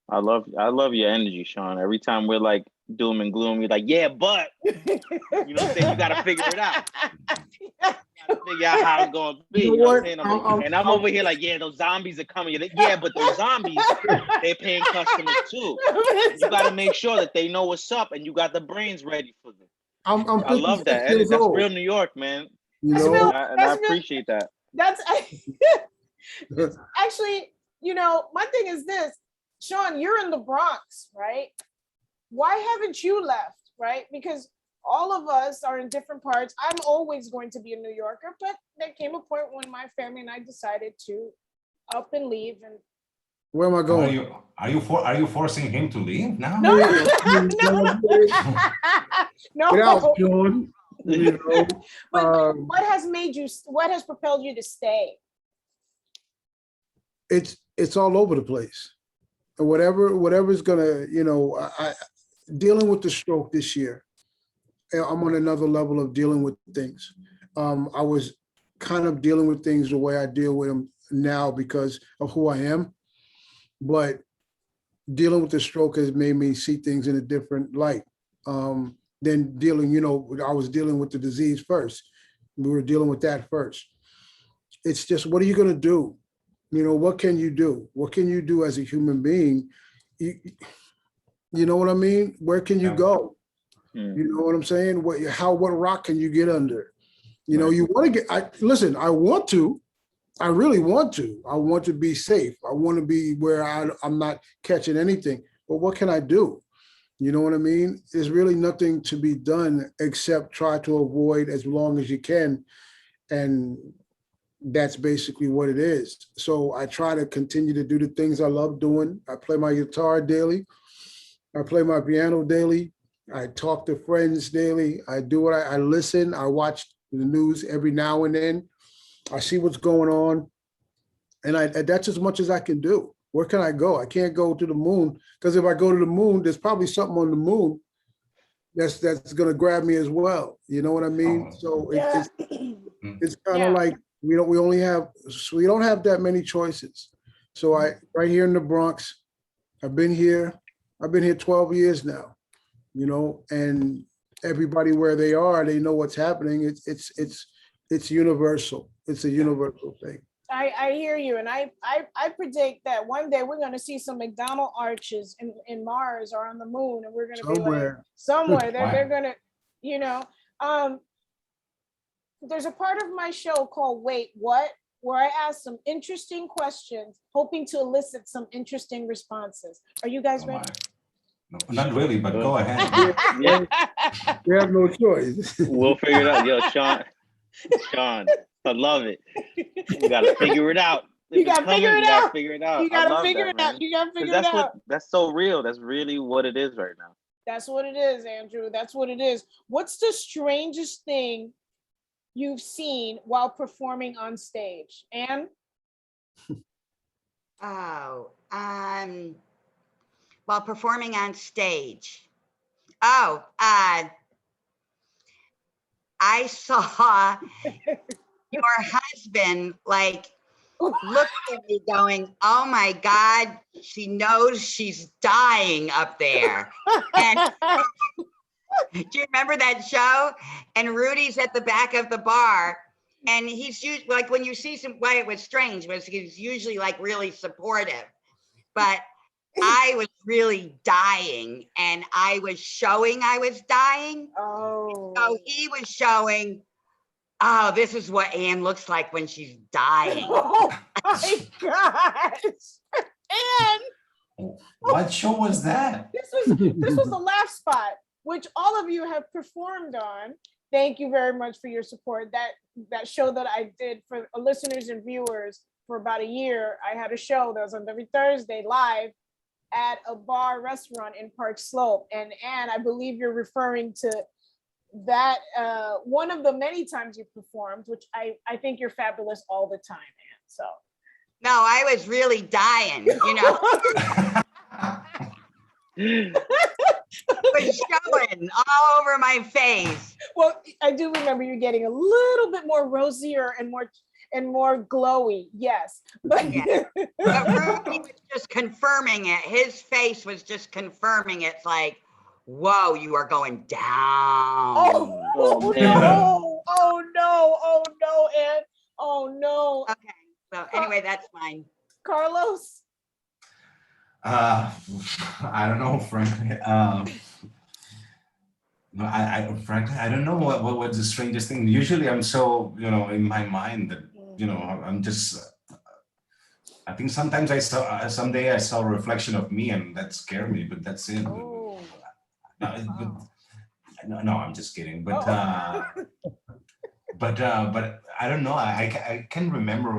S5: I love your energy, Shawn. Every time we're like doom and gloom, you're like, yeah, but you know what I'm saying? You gotta figure it out. You gotta figure out how it's gonna be. You know what I'm saying? And I'm over here like, yeah, those zombies are coming. You're like, yeah, but those zombies, they're paying customers too. You gotta make sure that they know what's up and you got the brains ready for them. I love that. That's real New York, man.
S3: You know,
S5: I appreciate that.
S1: That's actually, my thing is this, Shawn, you're in the Bronx, right? Why haven't you left, right? Because all of us are in different parts. I'm always going to be a New Yorker, but there came a point when my family and I decided to up and leave. And
S3: where am I going?
S2: Are you forcing him to leave now?
S1: no,
S3: Get out, Shawn.
S1: But what has propelled you to stay?
S3: It's all over the place. And whatever's gonna, I dealing with the stroke this year. I'm on another level of dealing with things. I was kind of dealing with things the way I deal with them now because of who I am, but dealing with the stroke has made me see things in a different light. Than dealing, I was dealing with the disease first. We were dealing with that first. It's just, what are you gonna do? What can you do? What can you do as a human being? You know what I mean? Where can you go? You know what I'm saying? What rock can you get under? You want to get, I really want to. I want to be safe. I want to be where I'm not catching anything. But what can I do? You know what I mean? There's really nothing to be done except try to avoid as long as you can. And that's basically what it is. So I try to continue to do the things I love doing. I play my guitar daily. I play my piano daily. I talk to friends daily. I do what I listen. I watch the news every now and then. I see what's going on. And that's as much as I can do. Where can I go? I can't go to the moon, because if I go to the moon, there's probably something on the moon that's going to grab me as well. You know what I mean? So it's kind of like we don't have that many choices. So right here in the Bronx, I've been here. I've been here 12 years now, you know, and everybody where they are, they know what's happening. It's universal. It's a universal thing.
S1: I hear you, and I predict that one day we're going to see some McDonald arches in Mars or on the moon, and we're going to be like somewhere. They're going to, you know. There's a part of my show called Wait What, where I ask some interesting questions, hoping to elicit some interesting responses. Are you guys ready?
S2: No, not really, but go ahead.
S5: Yeah,
S3: We have no choice.
S5: we'll figure it out. Yo, Shawn, I love it. You gotta figure it out.
S1: You gotta figure it out.
S5: Figure it out.
S1: You gotta figure it out. You gotta figure it out.
S5: That's so real. That's really what it is right now.
S1: That's what it is, Andrew. That's what it is. What's the strangest thing you've seen while performing on stage? Anne?
S4: Oh, while performing on stage. Oh, I saw your husband like look at me going, oh my God, she knows she's dying up there. And do you remember that show? And Rudy's at the back of the bar, and he's usually like, when you see why it was strange was he's usually like really supportive, but I was really dying, and I was showing I was dying.
S1: Oh.
S4: So he was showing, oh, this is what Anne looks like when she's dying.
S1: Oh my gosh. Anne.
S2: What show was that?
S1: This was the Laugh Spot, which all of you have performed on. Thank you very much for your support. That show that I did for listeners and viewers for about a year, I had a show that was on every Thursday live at a bar restaurant in Park Slope. And Anne, I believe you're referring to that one of the many times you performed, which I think you're fabulous all the time, Anne. So
S4: no, I was really dying, you know. It was showing all over my face.
S1: Well, I do remember you getting a little bit more rosier and more glowy, yes. But
S4: yeah. But Rudy was just confirming it. His face was just confirming it. It's like, whoa, you are going down.
S1: Oh no! Oh no! Oh no, Anne! Oh no!
S4: Okay, so anyway, that's mine.
S1: Carlos?
S2: I don't know, frankly. No, frankly, I don't know what's the strangest thing. Usually I'm so, in my mind that, I'm just, I think sometimes someday I saw a reflection of me and that scared me, but that's it.
S1: Oh.
S2: No, I'm just kidding. But but I don't know. I can remember.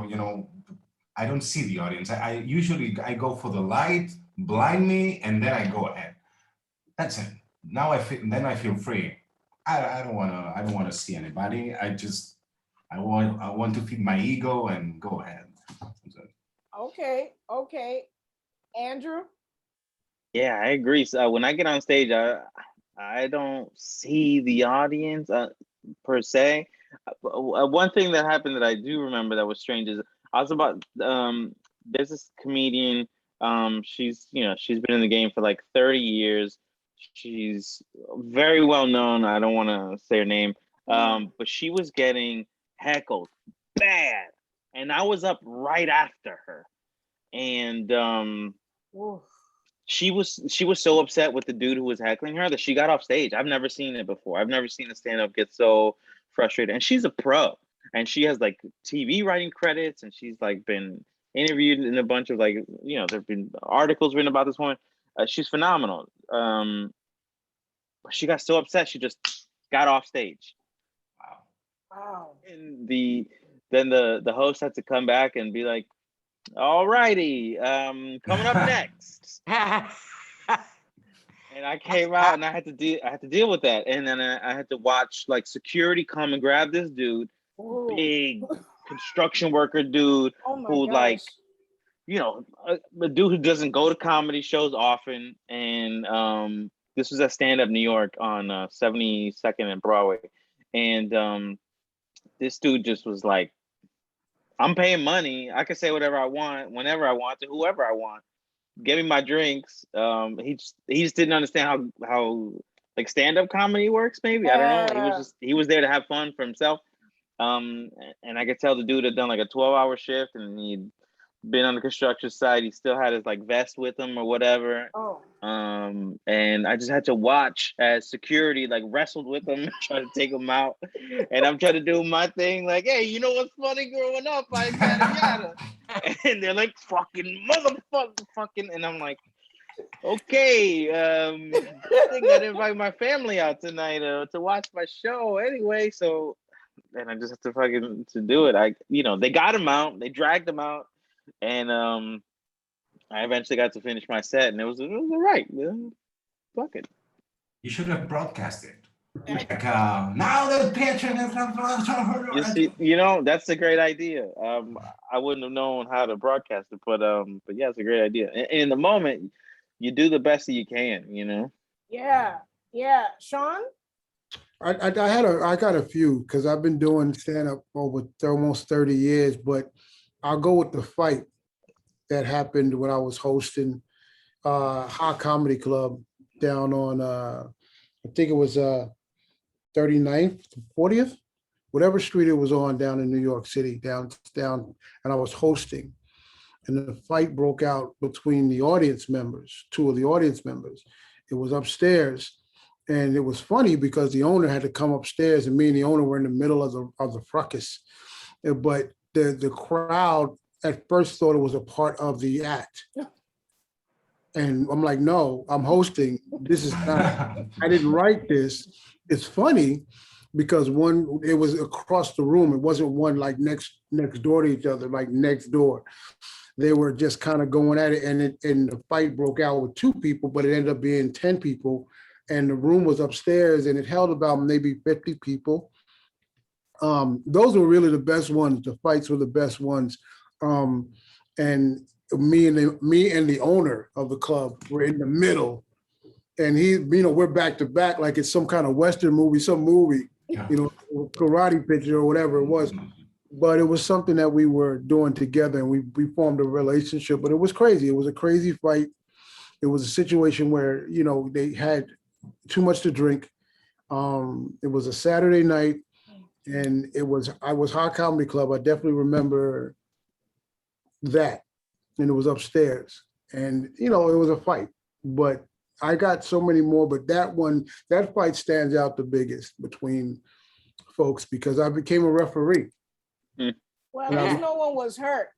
S2: I don't see the audience. I usually go for the light, blind me, and then I go ahead. That's it. Now I feel free. I don't want to see anybody. I want to feed my ego and go ahead.
S1: Okay. Andrew?
S5: Yeah, I agree. So when I get on stage, I don't see the audience per se. One thing that happened that I do remember that was strange is I was about there's this comedian. She's been in the game for like 30 years. She's very well known. I don't want to say her name, but she was getting heckled bad, and I was up right after her, and she was so upset with the dude who was heckling her that she got off stage. I've never seen it before. I've never seen a stand-up get so frustrated. And she's a pro, and she has like TV writing credits, and she's like been interviewed in a bunch of like, there've been articles written about this woman. She's phenomenal. But she got so upset she just got off stage.
S1: Wow.
S5: And then the host had to come back and be like, all righty, coming up next. And I came out and I had to deal with that. And then I had to watch like security come and grab this dude, big construction worker dude, who
S1: gosh.
S5: like, a dude who doesn't go to comedy shows often. And this was at Stand Up New York on 72nd and Broadway. And this dude just was like, I'm paying money. I can say whatever I want, whenever I want, to whoever I want. get me my drinks. He just didn't understand how like stand-up comedy works. Maybe I don't know. He was there to have fun for himself. And I could tell the dude had done like a 12-hour shift, and he'd been on the construction site. He still had his like vest with him or whatever.
S1: Oh.
S5: And I just had to watch as security like wrestled with him, trying to take him out. And I'm trying to do my thing, like, hey, you know what's funny growing up? I yada yada. And they're like, fucking motherfucking, and I'm like, okay, I think I'd invite my family out tonight to watch my show anyway. So, and I just have to fucking to do it. They got him out, they dragged him out, and I eventually got to finish my set, and it was all right. Fuck it.
S2: You should have broadcasted. Like now the patron is.
S5: You see, that's a great idea. I wouldn't have known how to broadcast it, but yeah, it's a great idea. And in the moment, you do the best that you can.
S1: Yeah. Shawn?
S3: I got a few because I've been doing stand-up over almost 30 years, but I'll go with the fight that happened when I was hosting Hot Comedy Club down on I think it was 39th, 40th, whatever street it was on down in New York City, down, and I was hosting. And the fight broke out between the audience members, two of the audience members. It was upstairs. And it was funny because the owner had to come upstairs, and me and the owner were in the middle of the fracas. But the crowd at first thought it was a part of the act. And I'm like, no, I'm hosting. This is not, I didn't write this. It's funny because it was across the room. It wasn't one like next door to each other, like next door. They were just kind of going at it, and the fight broke out with 2 people, but it ended up being 10 people. And the room was upstairs, and it held about maybe 50 people. Those were really the best ones. The fights were the best ones. And me and the owner of the club were in the middle, and we're back to back like it's some kind of Western movie, some movie, Karate Picture or whatever it was. But it was something that we were doing together, and we formed a relationship. But it was crazy. It was a crazy fight. It was a situation where they had too much to drink. It was a Saturday night, and I was Hot Comedy Club. I definitely remember that, and it was upstairs, and it was a fight. But I got so many more, but that fight stands out the biggest between folks because I became a referee.
S1: Well, at least no one was hurt.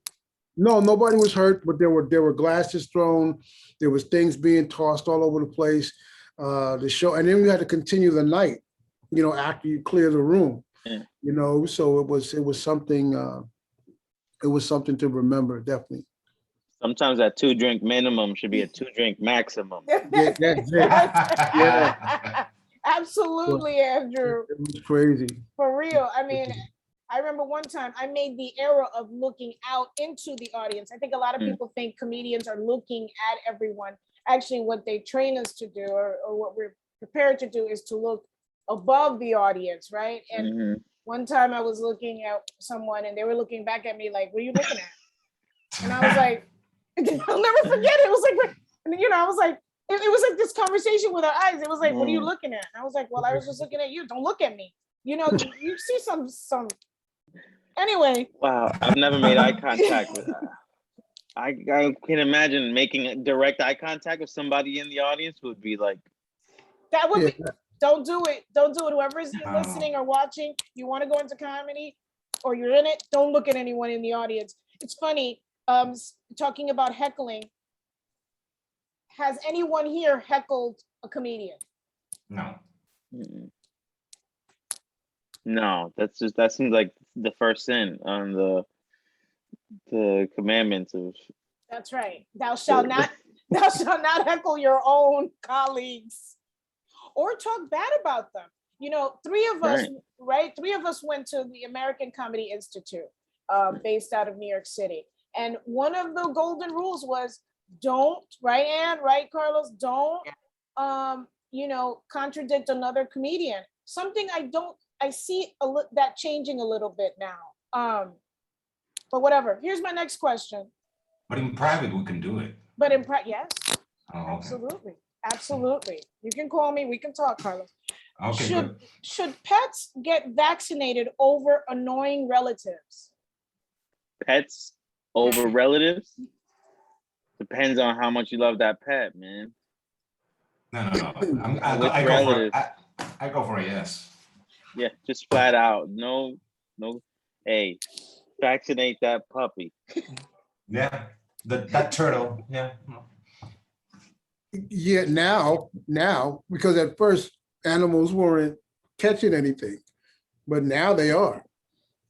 S3: No, nobody was hurt, but there were glasses thrown. There was things being tossed all over the place. The show, and then we had to continue the night, after you clear the room, so it was something to remember, definitely.
S5: Sometimes that 2-drink minimum should be a 2-drink maximum.
S3: Yeah, that's it. Yeah.
S1: Absolutely, Andrew.
S3: It was crazy.
S1: For real. I mean, I remember one time I made the error of looking out into the audience. I think a lot of people think comedians are looking at everyone. Actually, what they train us to do, or what we're prepared to do, is to look above the audience, right? And one time I was looking at someone, and they were looking back at me like, "What are you looking at?" And I was like, "I'll never forget it." It was like, I was like, it was like this conversation with our eyes. It was like, "What are you looking at?" And I was like, "Well, I was just looking at you. Don't look at me." You see some. Anyway.
S5: Wow, I've never made eye contact with her. I can imagine making direct eye contact with somebody in the audience would be like.
S1: That would be, don't do it. Don't do it. Whoever's listening or watching, you want to go into comedy or you're in it, don't look at anyone in the audience. It's funny, talking about heckling. Has anyone here heckled a comedian?
S2: No.
S5: No, that seems like the first sin on the commandments of.
S1: That's right. Thou shalt not heckle your own colleagues or talk bad about them. 3 of us, right? 3 of us went to the American Comedy Institute, based out of New York City. And one of the golden rules was don't, right, Ann, right, Carlos? Don't, contradict another comedian. Something I see that changing a little bit now. But whatever. Here's my next question.
S2: But in private, we can do it.
S1: But yes,
S2: Oh, okay.
S1: absolutely. Absolutely. You can call me. We can talk, Carlos.
S2: Okay, good.
S1: Should pets get vaccinated over annoying relatives?
S5: Pets over relatives? Depends on how much you love that pet, man.
S2: No.
S5: Which
S2: I go for
S5: relatives?
S2: I go for a yes.
S5: Yeah, just flat out. No. Hey, vaccinate that puppy.
S2: Yeah, that turtle. Yeah.
S3: Yeah, now, because at first animals weren't catching anything, but now they are.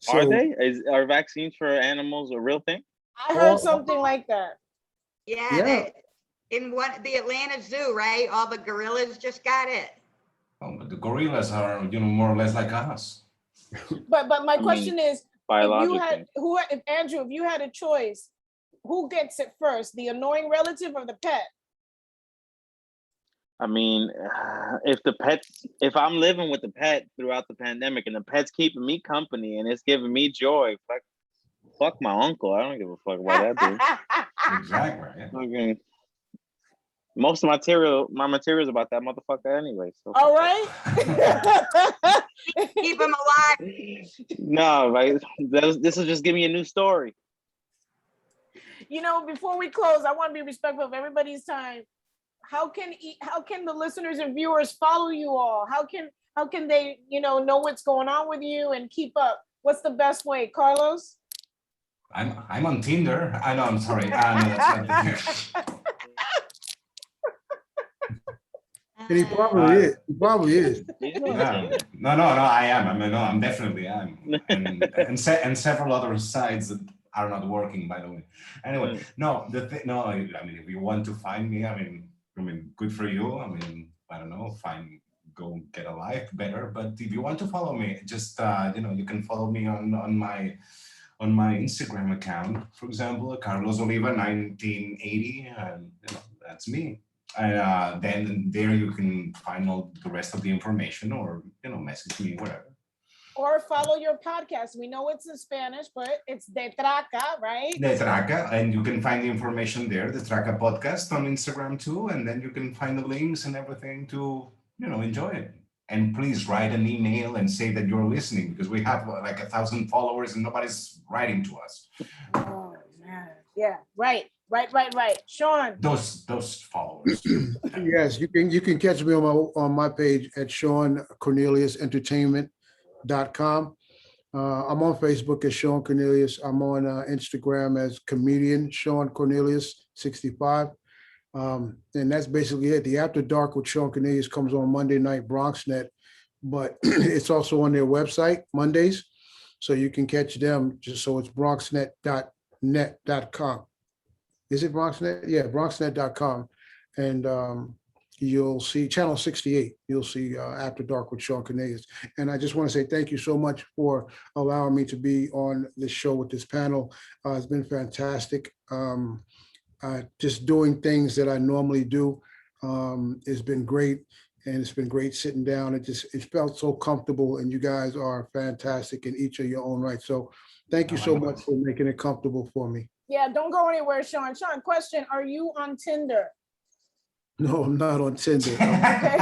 S3: So,
S5: Are they? Are vaccines for animals a real thing?
S1: I heard something like that.
S4: Yeah. In the Atlanta Zoo, right? All the gorillas just got it.
S2: Oh, but the gorillas are, more or less like us.
S1: But my question is,
S5: biologically,
S1: if Andrew, if you had a choice, who gets it first, the annoying relative or the pet?
S5: I mean, if I'm living with the pet throughout the pandemic and the pet's keeping me company and it's giving me joy, fuck my uncle. I don't give a fuck about that dude.
S2: Exactly. Yeah.
S5: Okay. Most of my material is about that motherfucker anyway. So.
S1: All right.
S4: Keep him alive.
S5: No, right. This will just give me a new story.
S1: Before we close, I want to be respectful of everybody's time. How can the listeners and viewers follow you all? How can they, know what's going on with you and keep up? What's the best way, Carlos?
S2: I'm on Tinder. I know. I'm sorry. No, that's not
S3: and he probably is. He probably is.
S2: No. I am. I'm definitely am. And several other sites that are not working, by the way. Anyway, no. I mean, if you want to find me, I mean, good for you. I mean, I don't know. Go get a life better. But if you want to follow me, just you can follow me on my Instagram account, for example, Carlos Oliva 1980, and that's me. And then there you can find all the rest of the information, or message me, whatever.
S1: Or follow your podcast. We know it's in Spanish, but it's De Traca, right?
S2: De Traca, and you can find the information there, the Traca podcast on Instagram too, and then you can find the links and everything to enjoy it. And please write an email and say that you're listening, because we have like 1,000 followers and nobody's writing to us.
S1: Oh man, yeah, right. Shawn.
S2: Those followers.
S3: Yes, you can catch me on my page at ShawnCorneliusEntertainment.com. I'm on Facebook as Shawn Cornelius. I'm on Instagram as comedian Shawn Cornelius 65. And that's basically it. The After Dark with Shawn Cornelius comes on Monday night, BronxNet, but it's also on their website Mondays, so you can catch them. Just so it's BronxNet.net.com. Is it BronxNet? Yeah, BronxNet.com, and you'll see channel 68. You'll see After Dark with Shawn Cornelius. And I just want to say thank you so much for allowing me to be on this show with this panel. It's been fantastic. Just doing things that I normally do has been great, and it's been great sitting down. It felt so comfortable, and you guys are fantastic in each of your own right. So thank you so much for making it comfortable for me.
S1: Yeah, don't go anywhere, Shawn. Shawn, question: are you on Tinder?
S3: No, I'm not on Tinder.
S1: Okay,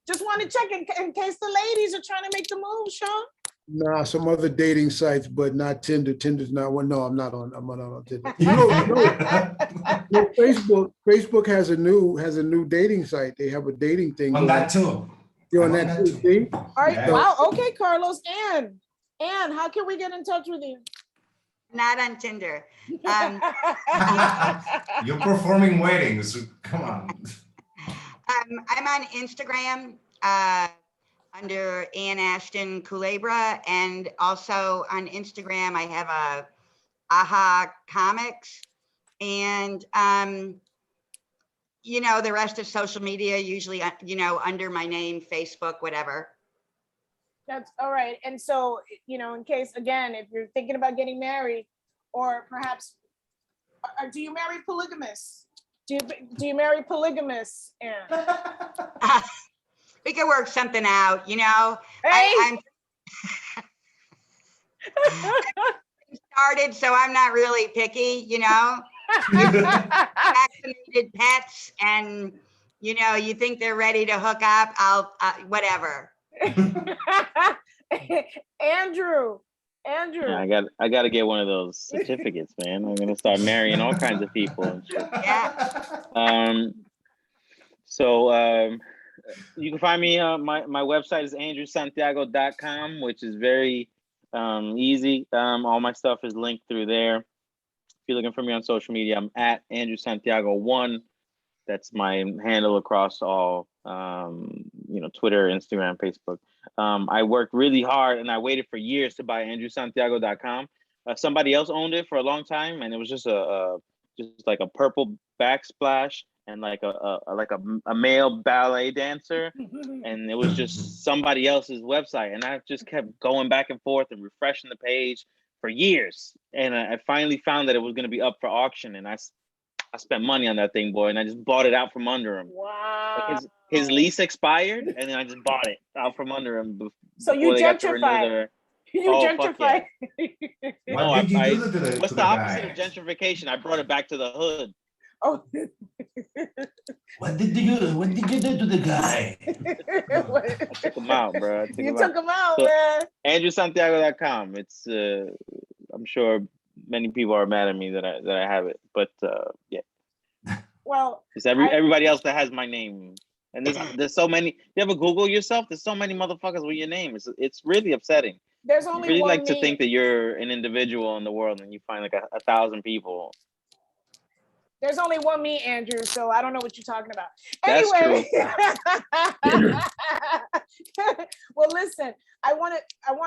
S1: just want to check in case the ladies are trying to make the move, Shawn.
S3: Nah, some other dating sites, but not Tinder. Tinder's not one. No, I'm not on Tinder. Facebook has a new dating site. They have a dating thing.
S2: On that too.
S3: You're on that too. See?
S1: All right. Yeah. Wow. Okay, Carlos. Ann, how can we get in touch with you?
S4: Not on Tinder.
S2: You're performing weddings. Come on.
S4: I'm on Instagram under Ann Ashton Culebra, and also on Instagram I have a AHA Comics, and the rest of social media usually under my name, Facebook, whatever.
S1: That's all right. And so, in case, again, if you're thinking about getting married, or perhaps, do you marry polygamists? Do you marry polygamists, Ann?
S4: We could work something out, Hey! I'm started, so I'm not really picky, vaccinated pets and, you think they're ready to hook up, whatever.
S1: Andrew.
S5: Yeah, I got to get one of those certificates, man. I'm gonna start marrying all kinds of people and shit.
S4: Yeah.
S5: So you can find me. My website is andrewsantiago.com, which is very easy. All my stuff is linked through there. If you're looking for me on social media, I'm at Andrew Santiago 1. That's my handle across all, Twitter, Instagram, Facebook. I worked really hard and I waited for years to buy andrewsantiago.com. Somebody else owned it for a long time, and it was just just like a purple backsplash and like a male ballet dancer, and it was just somebody else's website, and I just kept going back and forth and refreshing the page for years, and I finally found that it was going to be up for auction, and I spent money on that thing, boy, and I just bought it out from under him.
S1: Wow.
S5: Like his lease expired, and then I just bought it out from under him.
S1: So you gentrified.
S5: Gentrified.
S2: Yeah. What did you do to the
S5: What's the opposite of gentrification? I brought it back to the hood.
S1: Oh.
S2: What did you do to the guy?
S5: I took him out, bro.
S1: Took him out, man.
S5: AndrewSantiago.com. It's I'm sure many people are mad at me that I have it, but yeah.
S1: Well,
S5: it's everybody else that has my name, and there's so many. You ever Google yourself? There's so many motherfuckers with your name. It's really upsetting.
S1: There's only
S5: you really
S1: one
S5: like
S1: me.
S5: to think that you're an individual in the world, and you find like 1,000 people.
S1: There's only one me, Andrew, so I don't know what you're talking about.
S5: That's
S1: Anyway,
S5: true.
S1: Well, listen, I want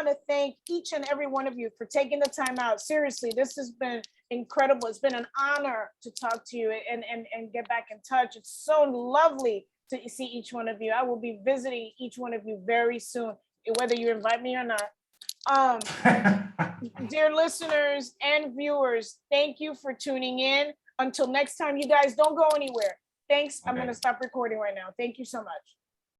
S1: to thank each and every one of you for taking the time out. Seriously, this has been incredible. It's been an honor to talk to you and get back in touch. It's so lovely to see each one of you. I will be visiting each one of you very soon, whether you invite me or not. Dear listeners and viewers, thank you for tuning in. Until next time, you guys don't go anywhere. Thanks. Okay. I'm going to stop recording right now. Thank you so much.